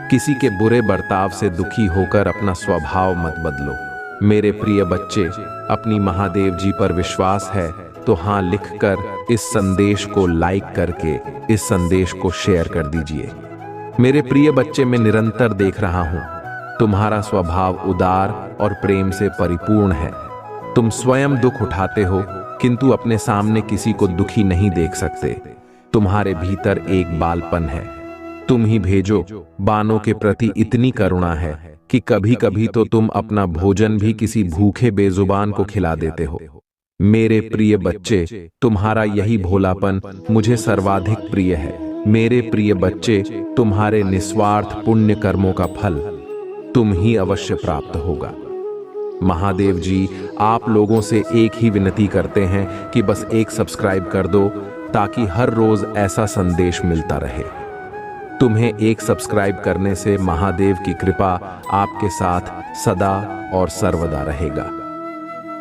किसी के बुरे बर्ताव से दुखी होकर अपना स्वभाव मत बदलो। मेरे प्रिय बच्चे, अपनी महादेव जी पर विश्वास है तो हाँ लिखकर इस संदेश को लाइक करके इस संदेश को शेयर कर दीजिए। मेरे प्रिय बच्चे, मैं निरंतर देख रहा हूं, तुम्हारा स्वभाव उदार और प्रेम से परिपूर्ण है। तुम स्वयं दुख उठाते हो, किंतु अपने सामने किसी को दुखी नहीं देख सकते। तुम्हारे भीतर एक बालपन है। तुम ही भेजो, बानों के प्रति इतनी करुणा है कि कभी कभी तो तुम अपना भोजन भी किसी भूखे बेजुबान को खिला देते हो। मेरे प्रिय बच्चे, तुम्हारा यही भोलापन मुझे सर्वाधिक प्रिय है। मेरे प्रिय बच्चे, तुम्हारे निस्वार्थ पुण्य कर्मों का फल तुम ही अवश्य प्राप्त होगा। महादेव जी आप लोगों से एक ही विनती करते हैं कि बस एक सब्सक्राइब कर दो, ताकि हर रोज ऐसा संदेश मिलता रहे। तुम्हें एक सब्सक्राइब करने से महादेव की कृपा आपके साथ सदा और सर्वदा रहेगा।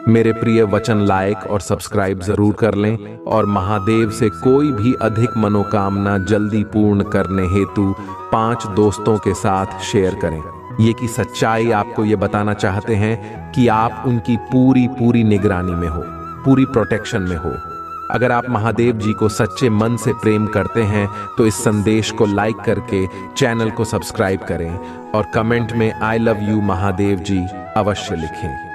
मेरे प्रिय वचन लाइक और सब्सक्राइब जरूर कर लें, और महादेव से कोई भी अधिक मनोकामना जल्दी पूर्ण करने हेतु 5 दोस्तों के साथ शेयर करें। ये की सच्चाई आपको ये बताना चाहते हैं कि आप उनकी पूरी निगरानी में हो, पूरी प्रोटेक्शन में हो। अगर आप महादेव जी को सच्चे मन से प्रेम करते हैं तो इस संदेश को लाइक करके चैनल को सब्सक्राइब करें और कमेंट में आई लव यू महादेव जी अवश्य लिखें।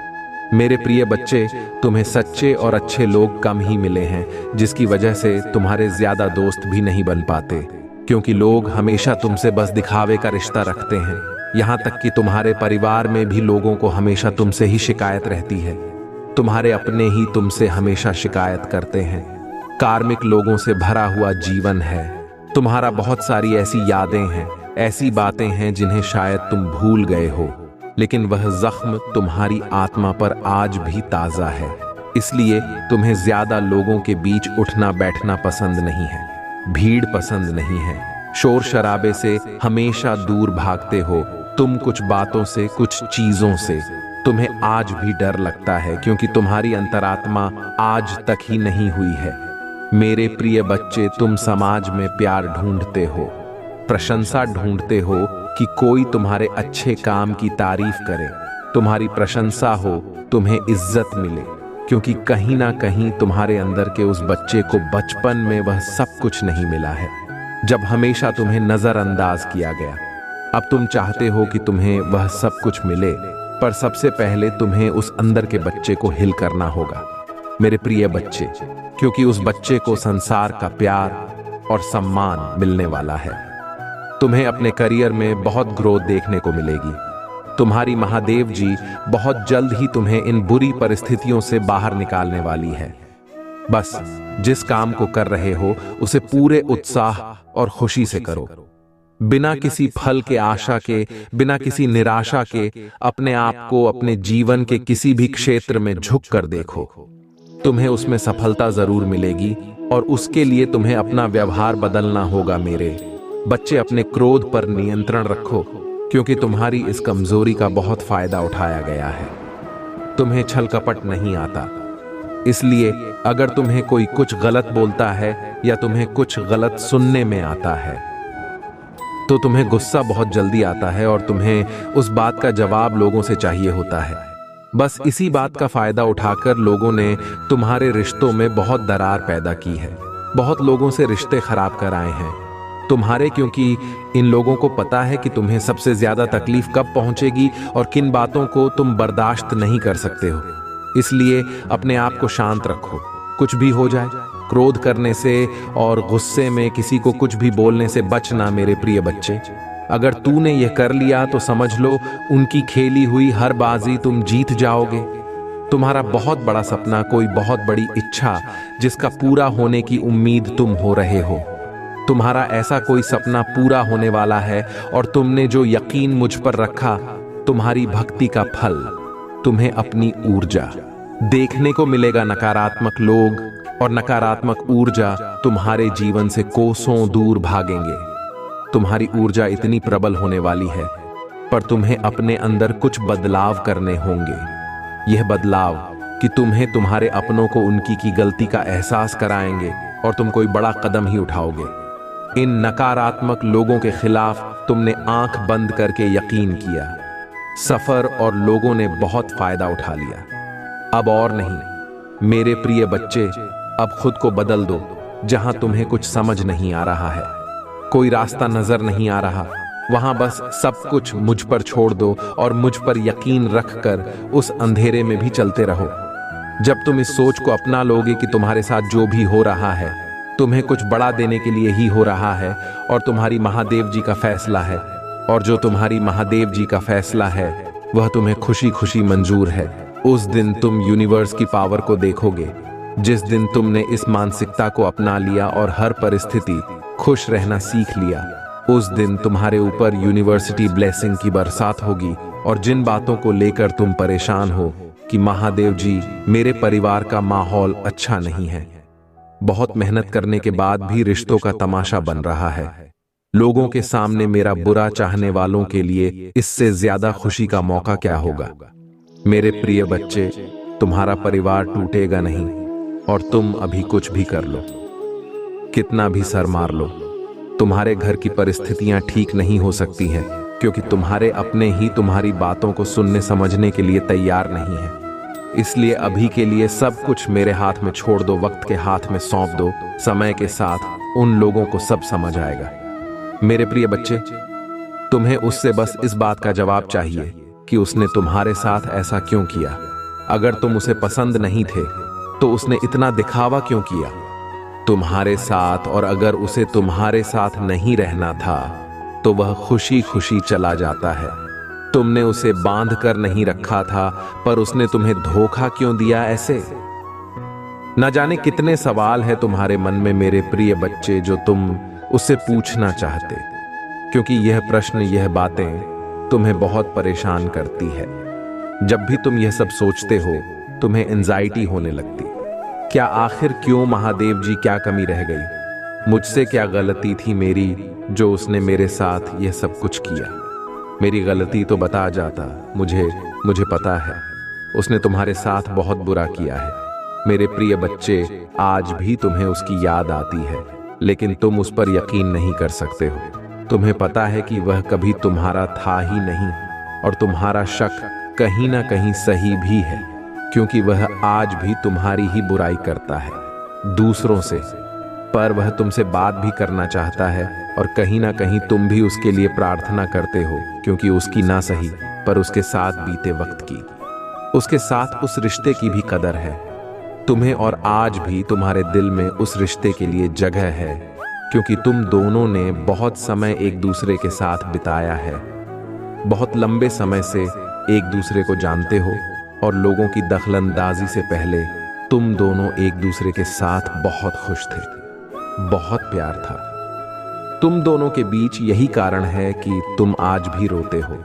मेरे प्रिय बच्चे, तुम्हें सच्चे और अच्छे लोग कम ही मिले हैं, जिसकी वजह से तुम्हारे ज्यादा दोस्त भी नहीं बन पाते, क्योंकि लोग हमेशा तुमसे बस दिखावे का रिश्ता रखते हैं। यहाँ तक कि तुम्हारे परिवार में भी लोगों को हमेशा तुमसे ही शिकायत रहती है। तुम्हारे अपने ही तुमसे हमेशा शिकायत करते हैं। कार्मिक लोगों से भरा हुआ जीवन है। तुम्हारा बहुत सारी ऐसी यादें हैं, ऐसी बातें हैं जिन्हें शायद तुम भूल गए हो, लेकिन वह जख्म तुम्हारी आत्मा पर आज भी ताजा है। इसलिए तुम्हें ज्यादा लोगों के बीच उठना बैठना पसंद नहीं है, भीड़ पसंद नहीं है, शोर शराबे से हमेशा दूर भागते हो तुम, कुछ बातों से, कुछ चीजों से। तुम्हें आज भी डर लगता है क्योंकि तुम्हारी अंतरात्मा आज तक ही नहीं हुई है। मेरे प्रिय बच्चे, तुम समाज में प्यार ढूंढते हो, प्रशंसा ढूंढते हो कि कोई तुम्हारे अच्छे काम की तारीफ करे, तुम्हारी प्रशंसा हो, तुम्हें इज्जत मिले, क्योंकि कहीं ना कहीं तुम्हारे अंदर के उस बच्चे को बचपन में वह सब कुछ नहीं मिला है, जब हमेशा तुम्हें नजरअंदाज किया गया। अब तुम चाहते हो कि तुम्हें वह सब कुछ मिले, पर सबसे पहले तुम्हें उस अंदर के बच्चे को हिल करना होगा मेरे प्रिय बच्चे, क्योंकि उस बच्चे को संसार का प्यार और सम्मान मिलने वाला है। तुम्हें अपने करियर में बहुत ग्रोथ देखने को मिलेगी। तुम्हारी महादेव जी बहुत जल्द ही तुम्हें इन बुरी परिस्थितियों से बाहर निकालने वाली है। बस जिस काम को कर रहे हो उसे पूरे उत्साह और खुशी से करो, बिना किसी फल के आशा के, बिना किसी निराशा के अपने आप को अपने जीवन के किसी भी क्षेत्र में झुक कर देखो। तुम्हें उसमें सफलता जरूर मिलेगी और उसके लिए तुम्हें अपना व्यवहार बदलना होगा। मेरे बच्चे, अपने क्रोध पर नियंत्रण रखो, क्योंकि तुम्हारी इस कमजोरी का बहुत फायदा उठाया गया है। तुम्हें छल कपट नहीं आता, इसलिए अगर तुम्हें कोई कुछ गलत बोलता है या तुम्हें कुछ गलत सुनने में आता है तो तुम्हें गुस्सा बहुत जल्दी आता है और तुम्हें उस बात का जवाब लोगों से चाहिए होता है। बस इसी बात का फायदा उठाकर लोगों ने तुम्हारे रिश्तों में बहुत दरार पैदा की है, बहुत लोगों से रिश्ते खराब कराए हैं तुम्हारे, क्योंकि इन लोगों को पता है कि तुम्हें सबसे ज्यादा तकलीफ कब पहुंचेगी और किन बातों को तुम बर्दाश्त नहीं कर सकते हो। इसलिए अपने आप को शांत रखो, कुछ भी हो जाए, क्रोध करने से और गुस्से में किसी को कुछ भी बोलने से बचना मेरे प्रिय बच्चे। अगर तूने यह कर लिया तो समझ लो उनकी खेली हुई हर बाजी तुम जीत जाओगे। तुम्हारा बहुत बड़ा सपना, कोई बहुत बड़ी इच्छा जिसका पूरा होने की उम्मीद तुम हो रहे हो, तुम्हारा ऐसा कोई सपना पूरा होने वाला है और तुमने जो यकीन मुझ पर रखा, तुम्हारी भक्ति का फल तुम्हें अपनी ऊर्जा देखने को मिलेगा। नकारात्मक लोग और नकारात्मक ऊर्जा तुम्हारे जीवन से कोसों दूर भागेंगे। तुम्हारी ऊर्जा इतनी प्रबल होने वाली है, पर तुम्हें अपने अंदर कुछ बदलाव करने होंगे। यह बदलाव कि तुम्हें तुम्हारे अपनों को उनकी की गलती का एहसास कराएंगे और तुम कोई बड़ा कदम ही उठाओगे। इन नकारात्मक लोगों के खिलाफ तुमने आंख बंद करके यकीन किया, सफर और लोगों ने बहुत फायदा उठा लिया। अब और नहीं मेरे प्रिय बच्चे, अब खुद को बदल दो। जहां तुम्हें कुछ समझ नहीं आ रहा है, कोई रास्ता नजर नहीं आ रहा, वहां बस सब कुछ मुझ पर छोड़ दो और मुझ पर यकीन रखकर उस अंधेरे में भी चलते रहो। जब तुम इस सोच को अपना लोगे कि तुम्हारे साथ जो भी हो रहा है तुम्हें कुछ बड़ा देने के लिए ही हो रहा है और तुम्हारी महादेव जी का फैसला है, और जो तुम्हारी महादेव जी का फैसला है वह तुम्हें खुशी खुशी मंजूर है, उस दिन तुम यूनिवर्स की पावर को देखोगे। जिस दिन तुमने इस मानसिकता को अपना लिया और हर परिस्थिति खुश रहना सीख लिया, उस दिन तुम्हारे ऊपर यूनिवर्सिटी ब्लेसिंग की बरसात होगी। और जिन बातों को लेकर तुम परेशान हो कि महादेव जी मेरे परिवार का माहौल अच्छा नहीं है, बहुत मेहनत करने के बाद भी रिश्तों का तमाशा बन रहा है, लोगों के सामने मेरा बुरा चाहने वालों के लिए इससे ज्यादा खुशी का मौका क्या होगा। मेरे प्रिय बच्चे, तुम्हारा परिवार टूटेगा नहीं और तुम अभी कुछ भी कर लो, कितना भी सर मार लो, तुम्हारे घर की परिस्थितियां ठीक नहीं हो सकती हैं, क्योंकि तुम्हारे अपने ही तुम्हारी बातों को सुनने समझने के लिए तैयार नहीं है। इसलिए अभी के लिए सब कुछ मेरे हाथ में छोड़ दो, वक्त के हाथ में सौंप दो। समय के साथ उन लोगों को सब समझ आएगा। मेरे प्रिय बच्चे, तुम्हें उससे बस इस बात का जवाब चाहिए कि उसने तुम्हारे साथ ऐसा क्यों किया। अगर तुम उसे पसंद नहीं थे तो उसने इतना दिखावा क्यों किया तुम्हारे साथ, और अगर उसे तुम्हारे साथ नहीं रहना था तो वह खुशी खुशी चला जाता है। तुमने उसे बांध कर नहीं रखा था, पर उसने तुम्हें धोखा क्यों दिया ऐसे। न जाने कितने सवाल है तुम्हारे मन में मेरे प्रिय बच्चे जो तुम उससे पूछना चाहते, क्योंकि यह प्रश्न, यह बातें तुम्हें बहुत परेशान करती है। जब भी तुम यह सब सोचते हो तुम्हें एंजाइटी होने लगती। क्या आखिर क्यों महादेव जी, क्या कमी रह गई मुझसे, क्या गलती थी मेरी जो उसने मेरे साथ यह सब कुछ किया। मेरी गलती तो बता जाता, मुझे मुझे पता है उसने तुम्हारे साथ बहुत बुरा किया है। मेरे प्रिय बच्चे, आज भी तुम्हें उसकी याद आती है, लेकिन तुम उस पर यकीन नहीं कर सकते हो। तुम्हें पता है कि वह कभी तुम्हारा था ही नहीं, और तुम्हारा शक कहीं ना कहीं सही भी है, क्योंकि वह आज भी तुम्हारी ही बुराई करता है दूसरों से। पर वह तुमसे बात भी करना चाहता है, और कहीं ना कहीं तुम भी उसके लिए प्रार्थना करते हो, क्योंकि उसकी ना सही पर उसके साथ बीते वक्त की, उसके साथ उस रिश्ते की भी कदर है तुम्हें। और आज भी तुम्हारे दिल में उस रिश्ते के लिए जगह है, क्योंकि तुम दोनों ने बहुत समय एक दूसरे के साथ बिताया है। बहुत लंबे समय से एक दूसरे को जानते हो, और लोगों की दखलंदाजी से पहले तुम दोनों एक दूसरे के साथ बहुत खुश थे, बहुत प्यार था तुम दोनों के बीच। यही कारण है कि तुम आज भी रोते हो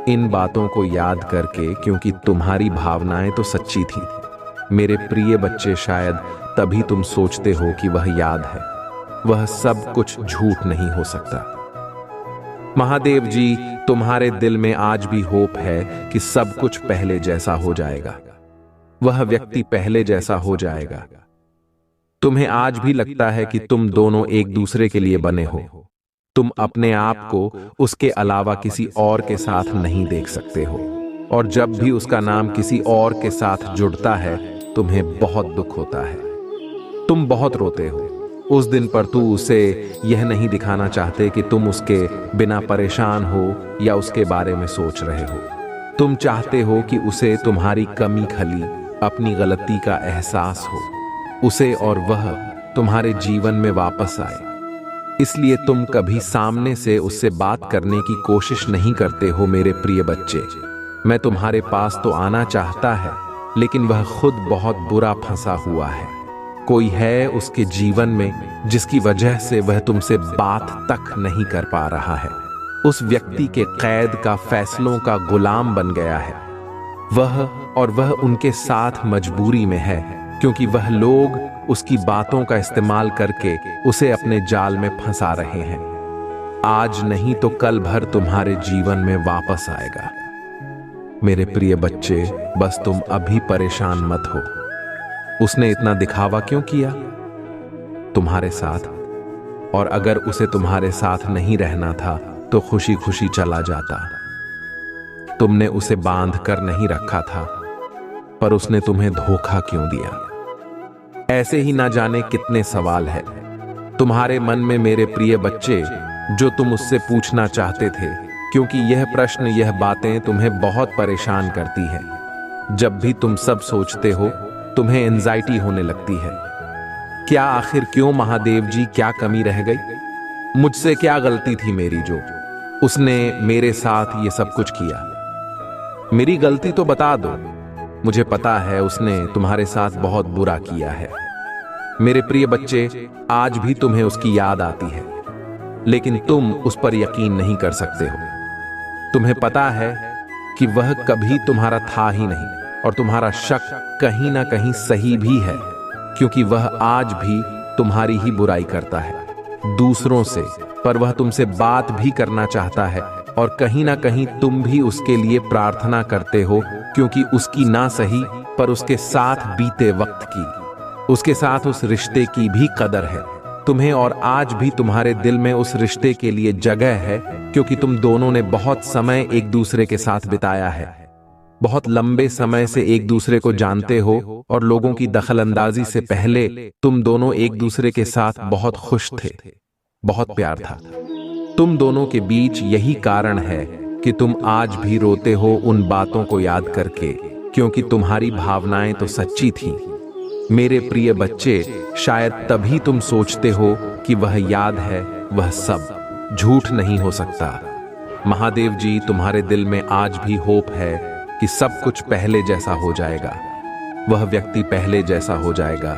इन बातों को याद करके, क्योंकि तुम्हारी भावनाएं तो सच्ची थी। मेरे प्रिय बच्चे, शायद तभी तुम सोचते हो कि वह याद है। वह सब कुछ झूठ नहीं हो सकता। महादेव जी, तुम्हारे दिल में आज भी होप है कि सब कुछ पहले जैसा हो जाएगा, वह व्यक्ति पहले जैसा हो जाएगा। तुम्हें आज भी लगता है कि तुम दोनों एक दूसरे के लिए बने हो। तुम अपने आप को उसके अलावा किसी और के साथ नहीं देख सकते हो, और जब भी उसका नाम किसी और के साथ जुड़ता है, तुम्हें बहुत दुख होता है। तुम बहुत रोते हो उस दिन पर। तू उसे यह नहीं दिखाना चाहते कि तुम उसके बिना परेशान हो या उसके बारे में सोच रहे हो। तुम चाहते हो कि उसे तुम्हारी कमी खली, अपनी गलती का एहसास हो, उसे और वह तुम्हारे जीवन में वापस आए। इसलिए तुम कभी सामने से उससे बात करने की कोशिश नहीं करते हो। मेरे प्रिय बच्चे, मैं तुम्हारे पास तो आना चाहता है, लेकिन वह खुद बहुत बुरा फंसा हुआ है। कोई है उसके जीवन में जिसकी वजह से वह तुमसे बात तक नहीं कर पा रहा है। उस व्यक्ति के कैद का, फैसलों का गुलाम बन गया है वह उनके साथ मजबूरी में है, क्योंकि वह लोग उसकी बातों का इस्तेमाल करके उसे अपने जाल में फंसा रहे हैं। आज नहीं तो कल भर तुम्हारे जीवन में वापस आएगा। मेरे प्रिय बच्चे, बस तुम अभी परेशान मत हो। उसने इतना दिखावा क्यों किया तुम्हारे साथ? और अगर उसे तुम्हारे साथ नहीं रहना था तो खुशी खुशी चला जाता। तुमने उसे बांध कर नहीं रखा था, पर उसने तुम्हें धोखा क्यों दिया? ऐसे ही ना जाने कितने सवाल है तुम्हारे मन में मेरे प्रिय बच्चे, जो तुम उससे पूछना चाहते थे, क्योंकि यह प्रश्न, यह बातें तुम्हें बहुत परेशान करती है। जब भी तुम सब सोचते हो, तुम्हें एंजाइटी होने लगती है। क्या आखिर क्यों महादेव जी, क्या कमी रह गई? मुझसे क्या गलती थी मेरी, जो उसने मेरे साथ ये सब कुछ किया? मेरी गलती तो बता दो। मुझे पता है उसने तुम्हारे साथ बहुत बुरा किया है। मेरे प्रिय बच्चे, आज भी तुम्हें उसकी याद आती है, लेकिन तुम उस पर यकीन नहीं कर सकते हो। तुम्हें पता है कि वह कभी तुम्हारा था ही नहीं, और तुम्हारा शक कहीं ना कहीं सही भी है, क्योंकि वह आज भी तुम्हारी ही बुराई करता है दूसरों से। पर वह तुमसे बात भी करना चाहता है, और कहीं ना कहीं तुम भी उसके लिए प्रार्थना करते हो, क्योंकि उसकी ना सही पर उसके साथ बीते वक्त की, उसके साथ उस रिश्ते की भी कदर है तुम्हें। और आज भी तुम्हारे दिल में उस रिश्ते के लिए जगह है, क्योंकि तुम दोनों ने बहुत समय एक दूसरे के साथ बिताया है। बहुत लंबे समय से एक दूसरे को जानते हो, और लोगों की दखलंदाजी से पहले तुम दोनों एक दूसरे के साथ बहुत खुश थे, बहुत प्यार था तुम दोनों के बीच। यही कारण है कि तुम आज भी रोते हो उन बातों को याद करके, क्योंकि तुम्हारी भावनाएं तो सच्ची थीं। मेरे प्रिय बच्चे, शायद तभी तुम सोचते हो कि वह याद है, वह सब झूठ नहीं हो सकता। महादेव जी, तुम्हारे दिल में आज भी होप है कि सब कुछ पहले जैसा हो जाएगा, वह व्यक्ति पहले जैसा हो जाएगा।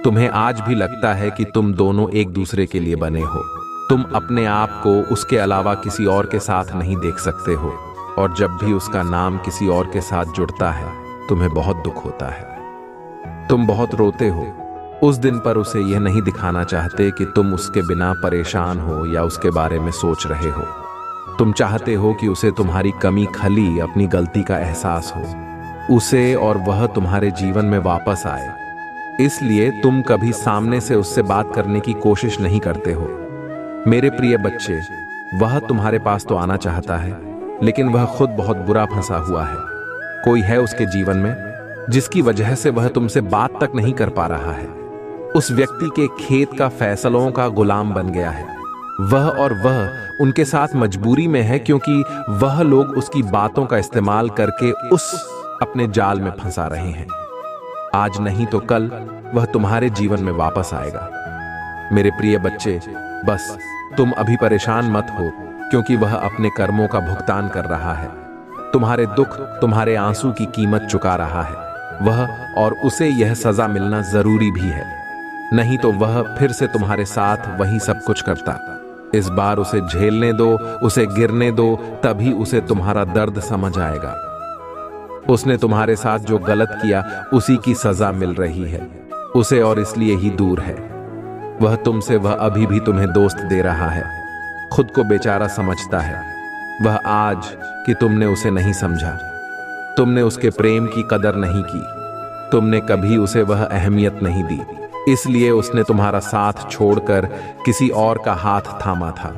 तुम्हें आज भी लगता है कि तुम दोनों एक दूसरे के लिए बने हो। तुम अपने आप को उसके अलावा किसी और के साथ नहीं देख सकते हो, और जब भी उसका नाम किसी और के साथ जुड़ता है, तुम्हें बहुत दुख होता है। तुम बहुत रोते हो उस दिन पर। उसे यह नहीं दिखाना चाहते कि तुम उसके बिना परेशान हो या उसके बारे में सोच रहे हो। तुम चाहते हो कि उसे तुम्हारी कमी खली अपनी गलती का एहसास हो, उसे और वह तुम्हारे जीवन में वापस आए। इसलिए तुम कभी सामने से उससे बात करने की कोशिश नहीं करते हो। मेरे प्रिय बच्चे, वह तुम्हारे पास तो आना चाहता है, लेकिन वह खुद बहुत बुरा फंसा हुआ है। कोई है उसके जीवन में जिसकी वजह से वह तुमसे बात तक नहीं कर पा रहा है। उस व्यक्ति के खेत का फैसलों का गुलाम बन गया है। वह उनके साथ मजबूरी में है, क्योंकि वह लोग उसकी बातों का इस्तेमाल करके उस अपने जाल में फंसा रहे हैं। आज नहीं तो कल वह तुम्हारे जीवन में वापस आएगा। मेरे प्रिय बच्चे, बस तुम अभी परेशान मत हो, क्योंकि वह अपने कर्मों का भुगतान कर रहा है। तुम्हारे दुख, तुम्हारे आंसू की कीमत चुका रहा है वह, और उसे यह सजा मिलना जरूरी भी है। नहीं तो वह फिर से तुम्हारे साथ वही सब कुछ करता। इस बार उसे झेलने दो, उसे गिरने दो, तभी उसे तुम्हारा दर्द समझ आएगा। उसने तुम्हारे साथ जो गलत किया उसी की सजा मिल रही है उसे, और इसलिए ही दूर है वह तुमसे। वह अभी भी तुम्हें दोस्त दे रहा है, खुद को बेचारा समझता है वह आज कि तुमने उसे नहीं समझा, तुमने उसके प्रेम की कदर नहीं की, तुमने कभी उसे वह अहमियत नहीं दी, इसलिए उसने तुम्हारा साथ छोड़कर किसी और का हाथ थामा था।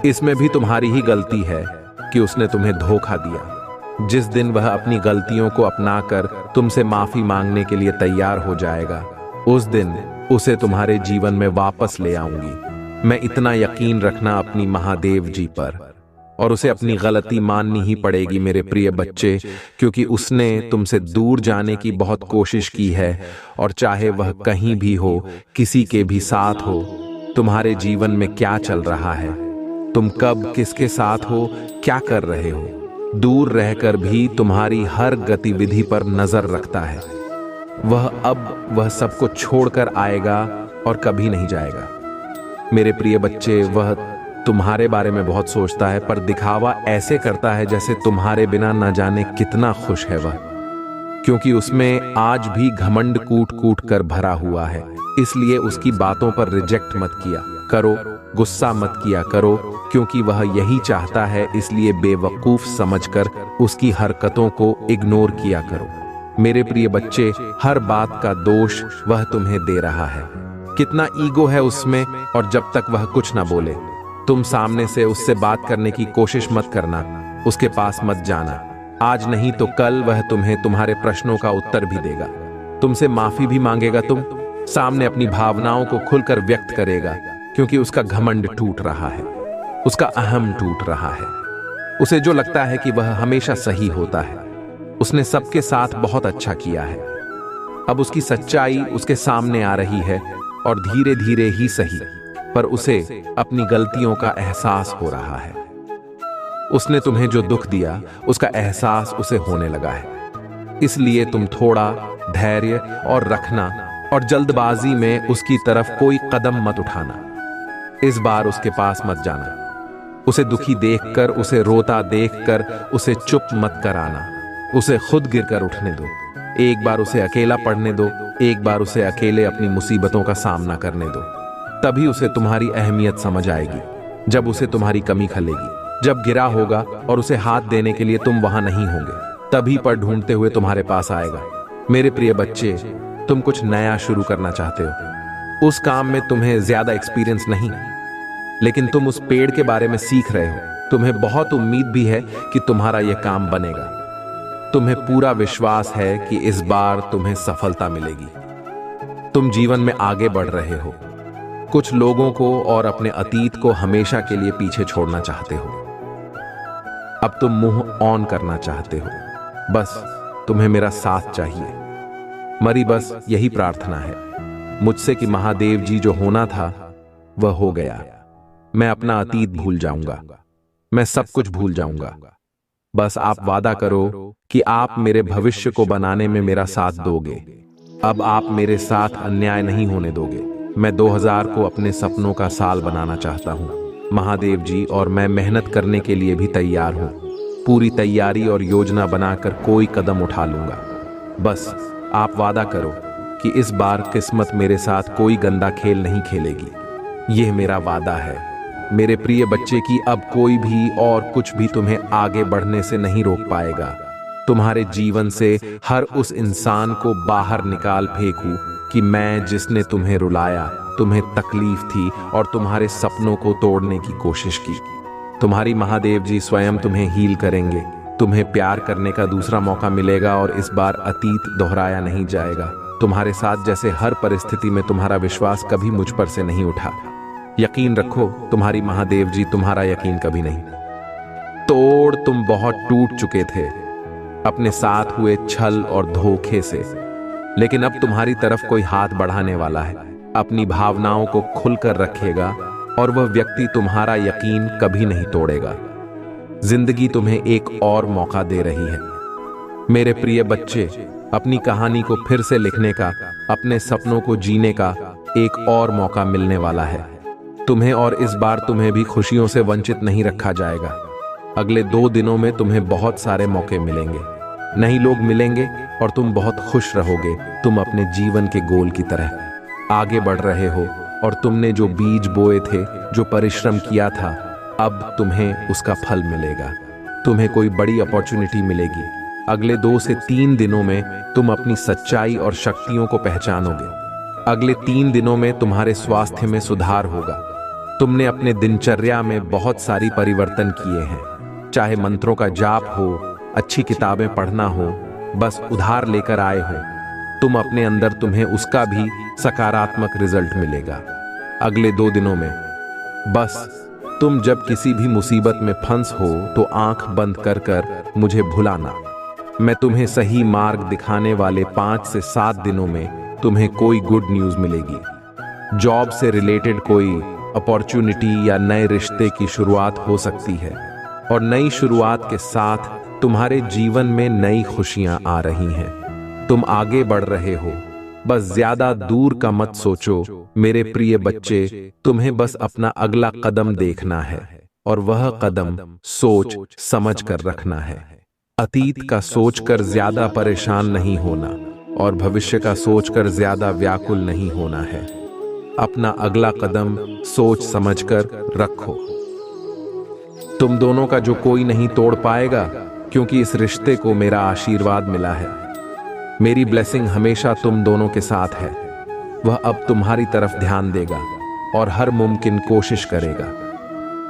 इसमें भी तुम्हारी ही गलती है कि उसने तुम्हें धोखा दिया। जिस दिन वह अपनी गलतियों को अपनाकर तुमसे माफी मांगने के लिए तैयार हो जाएगा, उस दिन उसे तुम्हारे जीवन में वापस ले आऊंगी। मैं इतना यकीन रखना अपनी महादेव जी पर, और उसे अपनी गलती माननी ही पड़ेगी मेरे प्रिय बच्चे, क्योंकि उसने तुमसे दूर जाने की बहुत कोशिश की है। और चाहे वह कहीं भी हो, किसी के भी साथ हो, तुम्हारे जीवन में क्या चल रहा है, तुम कब किसके साथ हो, क्या कर रहे हो, दूर रहकर भी तुम्हारी हर गतिविधि पर नजर रखता है। वह सबको छोड़कर आएगा और कभी नहीं जाएगा। मेरे प्रिय बच्चे, वह तुम्हारे बारे में बहुत सोचता है, पर दिखावा ऐसे करता है जैसे तुम्हारे बिना न जाने कितना खुश है वह, क्योंकि उसमें आज भी घमंड कूट कूट कर भरा हुआ है। इसलिए उसकी बातों पर रिजेक्ट मत किया करो, गुस्सा मत किया करो, क्योंकि वह यही चाहता है। इसलिए बेवकूफ समझकर उसकी हरकतों को इग्नोर किया करो। मेरे प्रिय बच्चे, हर बात का दोष वह तुम्हें दे रहा है। कितना ईगो है उसमें, और जब तक वह कुछ ना बोले, तुम सामने से उससे बात करने की कोशिश मत करना, उसके पास मत जाना। आज नहीं तो कल वह तुम्हें तुम्हारे प्रश्नों का उत्तर भी देगा, तुमसे माफी भी मांगेगा, तुम सामने अपनी भावनाओं को खुलकर व्यक्त करेगा, क्योंकि उसका घमंड टूट रहा है, उसका अहम टूट रहा है। उसे जो लगता है कि वह हमेशा सही होता है। उसने सबके साथ बहुत अच्छा किया है। अब उसकी सच्चाई उसके सामने आ रही है, और धीरे धीरे ही सही, पर उसे अपनी गलतियों का एहसास हो रहा है। उसने तुम्हें जो दुख दिया उसका एहसास उसे होने लगा है। इसलिए तुम थोड़ा धैर्य और रखना, और जल्दबाजी में उसकी तरफ कोई कदम मत उठाना। इस बार उसके पास मत जाना। उसे दुखी देखकर, उसे रोता देखकर उसे चुप मत कराना। उसे खुद गिरकर उठने दो। एक बार उसे अकेला पड़ने दो, एक बार उसे अकेले अपनी मुसीबतों का सामना करने दो। तभी उसे तुम्हारी अहमियत समझ आएगी, जब उसे तुम्हारी कमी खलेगी। जब गिरा होगा और उसे हाथ देने के लिए तुम वहां नहीं होंगे, तभी पर ढूंढते हुए तुम्हारे पास आएगा। मेरे प्रिय बच्चे, तुम कुछ नया शुरू करना चाहते हो। उस काम में तुम्हें ज्यादा एक्सपीरियंस नहीं, लेकिन तुम उस पेड़ के बारे में सीख रहे हो। तुम्हें बहुत उम्मीद भी है कि तुम्हारा यह काम बनेगा। तुम्हें पूरा विश्वास है कि इस बार तुम्हें सफलता मिलेगी। तुम जीवन में आगे बढ़ रहे हो। कुछ लोगों को और अपने अतीत को हमेशा के लिए पीछे छोड़ना चाहते हो। अब तुम मुंह ऑन करना चाहते हो। बस तुम्हें मेरा साथ चाहिए। मरी बस यही प्रार्थना है मुझसे कि महादेव जी जो होना था वह हो गया। मैं अपना अतीत भूल जाऊंगा, मैं सब कुछ भूल जाऊंगा। बस आप वादा करो कि आप मेरे भविष्य को बनाने में मेरा साथ दोगे। अब आप मेरे साथ अन्याय नहीं होने दोगे। मैं 2000 को अपने सपनों का साल बनाना चाहता हूं महादेव जी, और मैं मेहनत करने के लिए भी तैयार हूं। पूरी तैयारी और योजना बनाकर कोई कदम उठा लूंगा। बस आप वादा करो कि इस बार किस्मत मेरे साथ कोई गंदा खेल नहीं खेलेगी। यह मेरा वादा है। मेरे प्रिय बच्चे की अब कोई भी और कुछ भी तुम्हें आगे बढ़ने से नहीं रोक पाएगा। तुम्हारे जीवन से हर उस इंसान को बाहर निकाल फेंकूं कि मैं जिसने तुम्हें रुलाया, तुम्हें तकलीफ थी और तुम्हारे सपनों को तोड़ने की कोशिश की। तुम्हारी महादेव जी स्वयं तुम्हें हील करेंगे। तुम्हें प्यार करने का दूसरा मौका मिलेगा और इस बार अतीत दोहराया नहीं जाएगा। तुम्हारे साथ जैसे हर परिस्थिति में तुम्हारा विश्वास कभी मुझ पर से नहीं उठा। यकीन रखो, तुम्हारी महादेव जी तुम्हारा यकीन कभी नहीं तोड़। तुम बहुत टूट चुके थे अपने साथ हुए छल और धोखे से, लेकिन अब तुम्हारी तरफ कोई हाथ बढ़ाने वाला है, अपनी भावनाओं को खुलकर रखेगा और वह व्यक्ति तुम्हारा यकीन कभी नहीं तोड़ेगा। जिंदगी तुम्हें एक और मौका दे रही है। मेरे प्रिय बच्चे, अपनी कहानी को फिर से लिखने का, अपने सपनों को जीने का एक और मौका मिलने वाला है तुम्हें, और इस बार तुम्हें भी खुशियों से वंचित नहीं रखा जाएगा। अगले 2 दिनों में तुम्हें बहुत सारे मौके मिलेंगे, नए लोग मिलेंगे और तुम बहुत खुश रहोगे। तुम अपने जीवन के गोल की तरह आगे बढ़ रहे हो और तुमने जो बीज बोए थे, जो परिश्रम किया था, अब तुम्हें उसका फल मिलेगा। तुम्हें कोई बड़ी अपॉर्चुनिटी मिलेगी। अगले 2 से 3 दिनों में तुम अपनी सच्चाई और शक्तियों को पहचानोगे। अगले 3 दिनों में तुम्हारे स्वास्थ्य में सुधार होगा। तुमने अपने दिनचर्या में बहुत सारी परिवर्तन किए हैं, चाहे मंत्रों का जाप हो, अच्छी किताबें पढ़ना हो, बस उधार लेकर आए हो तुम अपने अंदर, तुम्हें उसका भी सकारात्मक रिजल्ट मिलेगा। अगले 2 दिनों में बस तुम जब किसी भी मुसीबत में फंस हो तो आंख बंद कर कर मुझे भुलाना। मैं तुम्हें सही मार्ग दिखाने वाले 5 से 7 दिनों में तुम्हें कोई गुड न्यूज़ मिलेगी। जॉब से रिलेटेड कोई अपॉर्चुनिटी या नए रिश्ते की शुरुआत हो सकती है और नई शुरुआत के साथ तुम्हारे जीवन में नई खुशियां आ रही हैं। तुम आगे बढ़ रहे हो, बस ज्यादा दूर का मत सोचो मेरे प्रिय बच्चे। तुम्हें बस अपना अगला कदम देखना है और वह कदम सोच समझ कर रखना है। अतीत का सोचकर ज्यादा परेशान नहीं होना और भविष्य का सोचकर ज्यादा व्याकुल नहीं होना है। अपना अगला कदम सोच समझकर रखो। तुम दोनों का जो कोई नहीं तोड़ पाएगा, क्योंकि इस रिश्ते को मेरा आशीर्वाद मिला है। मेरी ब्लेसिंग हमेशा तुम दोनों के साथ है। वह अब तुम्हारी तरफ ध्यान देगा और हर मुमकिन कोशिश करेगा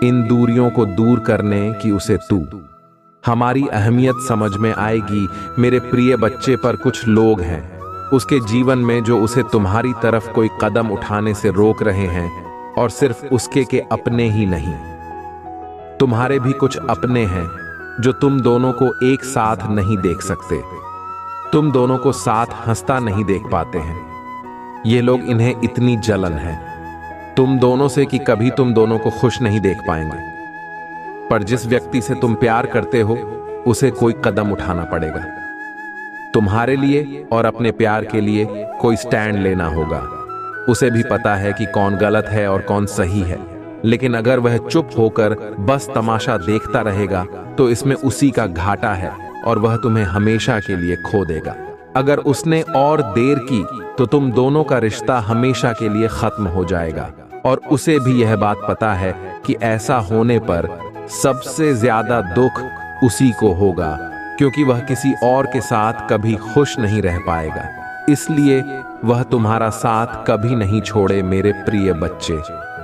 इन दूरियों को दूर करने की। उसे तू हमारी अहमियत समझ में आएगी मेरे प्रिय बच्चे। पर कुछ लोग हैं उसके जीवन में जो उसे तुम्हारी तरफ कोई कदम उठाने से रोक रहे हैं, और सिर्फ उसके के अपने ही नहीं, तुम्हारे भी कुछ अपने हैं जो तुम दोनों को एक साथ नहीं देख सकते। तुम दोनों को साथ हंसता नहीं देख पाते हैं। ये लोग, इन्हें इतनी जलन है तुम दोनों से कि कभी तुम दोनों को खुश नहीं देख पाएंगे। पर जिस व्यक्ति से तुम प्यार करते हो उसे कोई कदम उठाना पड़ेगा। तुम्हारे लिए और अपने प्यार के लिए कोई स्टैंड लेना होगा। उसे भी पता है कि कौन गलत है और कौन सही है, लेकिन अगर वह चुप होकर बस तमाशा देखता रहेगा तो इसमें उसी का घाटा है और वह तुम्हें हमेशा के लिए खो देगा। अगर उसने और देर की तो तुम दोनों का रिश्ता हमेशा के लिए खत्म हो जाएगा। और उसे भी यह बात पता है कि ऐसा होने पर सबसे ज्यादा दुख उसी को होगा, क्योंकि वह किसी और के साथ कभी खुश नहीं रह पाएगा। इसलिए वह तुम्हारा साथ कभी नहीं छोड़े मेरे प्रिय बच्चे।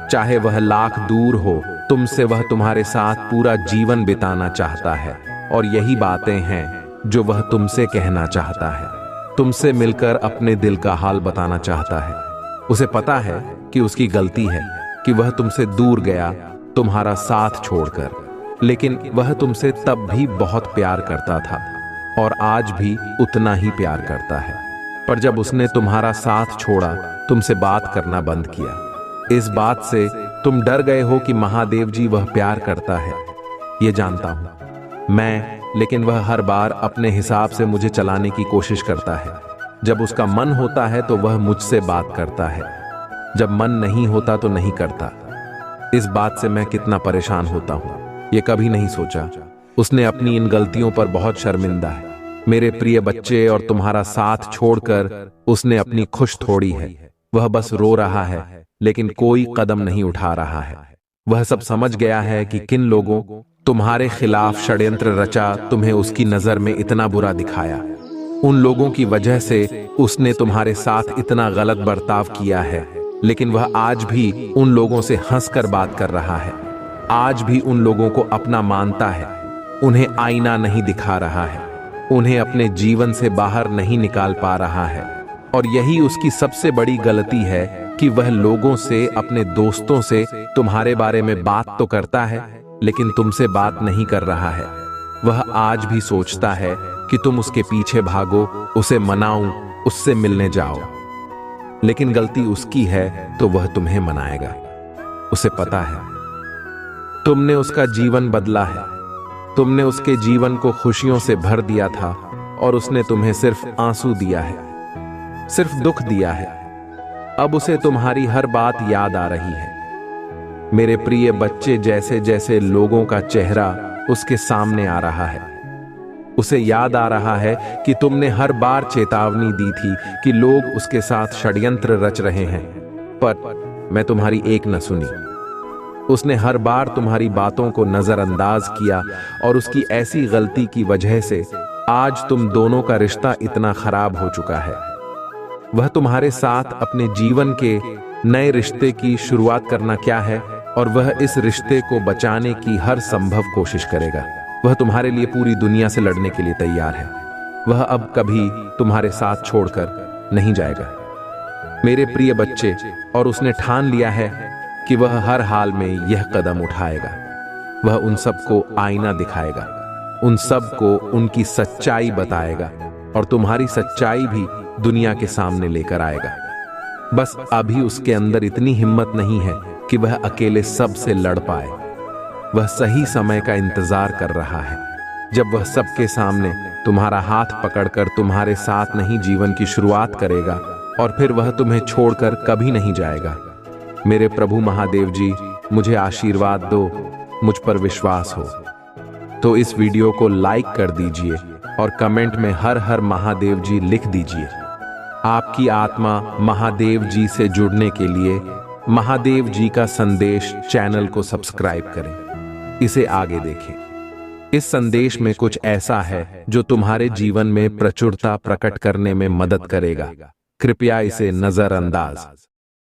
चाहे वह लाख दूर हो तुमसे, वह तुम्हारे साथ पूरा जीवन बिताना चाहता है। और यही बातें हैं जो वह तुमसे कहना चाहता है। तुमसे मिलकर अपने दिल का हाल बताना चाहता है। उसे पता है कि उसकी गलती है कि वह तुमसे दूर गया तुम्हारा साथ छोड़कर, लेकिन वह तुमसे तब भी बहुत प्यार करता था और आज भी उतना ही प्यार करता है। पर जब उसने तुम्हारा साथ छोड़ा, तुमसे बात करना बंद किया। इस बात से तुम डर गए हो कि महादेव जी वह प्यार करता है, ये जानता हूं मैं, लेकिन वह हर बार अपने हिसाब से मुझे चलाने की कोशिश करता है। जब उसका मन होता है तो वह मुझसे बात करता है, जब मन नहीं होता तो नहीं करता। इस बात से मैं कितना परेशान होता हूं, ये कभी नहीं सोचा। उसने अपनी इन गलतियों पर बहुत शर्मिंदा है मेरे प्रिय बच्चे, और तुम्हारा साथ छोड़कर उसने अपनी खुश थोड़ी है। वह बस रो रहा है, लेकिन कोई कदम नहीं उठा रहा है। वह सब समझ गया है कि किन लोगों तुम्हारे खिलाफ षड्यंत्र रचा, तुम्हें उसकी नजर में इतना बुरा दिखाया। उन लोगों की वजह से उसने तुम्हारे साथ इतना गलत बर्ताव किया है, लेकिन वह आज भी उन लोगों से हंसकर बात कर रहा है। आज भी उन लोगों को अपना मानता है, उन्हें आईना नहीं दिखा रहा है, उन्हें अपने जीवन से बाहर नहीं निकाल पा रहा है। और यही उसकी सबसे बड़ी गलती है कि वह लोगों से, अपने दोस्तों से तुम्हारे बारे में बात तो करता है, लेकिन तुमसे बात नहीं कर रहा है। वह आज भी सोचता है कि तुम उसके पीछे भागो, उसे मनाओ, उससे मिलने जाओ। लेकिन गलती उसकी है तो वह तुम्हें मनाएगा। उसे पता है तुमने उसका जीवन बदला है, तुमने उसके जीवन को खुशियों से भर दिया था और उसने तुम्हें सिर्फ आंसू दिया है, सिर्फ दुख दिया है। अब उसे तुम्हारी हर बात याद आ रही है। मेरे प्रिय बच्चे, जैसे जैसे लोगों का चेहरा उसके सामने आ रहा है, उसे याद आ रहा है कि तुमने हर बार चेतावनी दी थी कि लोग उसके साथ षड्यंत्र रच रहे हैं, पर मैं तुम्हारी एक न सुनी। उसने हर बार तुम्हारी बातों को नजरअंदाज किया और उसकी ऐसी गलती की वजह से आज तुम दोनों का रिश्ता इतना खराब हो चुका है। वह तुम्हारे साथ अपने जीवन के नए रिश्ते की शुरुआत करना क्या है, और वह इस रिश्ते को बचाने की हर संभव कोशिश करेगा। वह तुम्हारे लिए पूरी दुनिया से लड़ने के लिए तैयार है। वह अब कभी तुम्हारे साथ छोड़कर नहीं जाएगा, मेरे प्रिय बच्चे। और उसने ठान लिया है कि वह हर हाल में यह कदम उठाएगा। वह उन सबको आईना दिखाएगा, उन सबको उनकी सच्चाई बताएगा और तुम्हारी सच्चाई भी दुनिया के सामने लेकर आएगा। बस अभी उसके अंदर इतनी हिम्मत नहीं है कि वह अकेले सबसे लड़ पाए। वह सही समय का इंतजार कर रहा है, जब वह सबके सामने तुम्हारा हाथ पकड़कर तुम्हारे साथ नहीं जीवन की शुरुआत करेगा, और फिर वह तुम्हें छोड़कर कभी नहीं जाएगा। मेरे प्रभु महादेव जी, मुझे आशीर्वाद दो, मुझ पर विश्वास हो। तो इस वीडियो को लाइक कर दीजिए और कमेंट में हर हर महादेव जी लिख दीजिए। आपकी आत्मा महादेव जी से जुड़ने के लिए महादेव जी का संदेश चैनल को सब्सक्राइब करें, इसे आगे देखें। इस संदेश में कुछ ऐसा है जो तुम्हारे जीवन में प्रचुरता प्रकट करने में मदद करेगा। कृपया इसे नजरअंदाज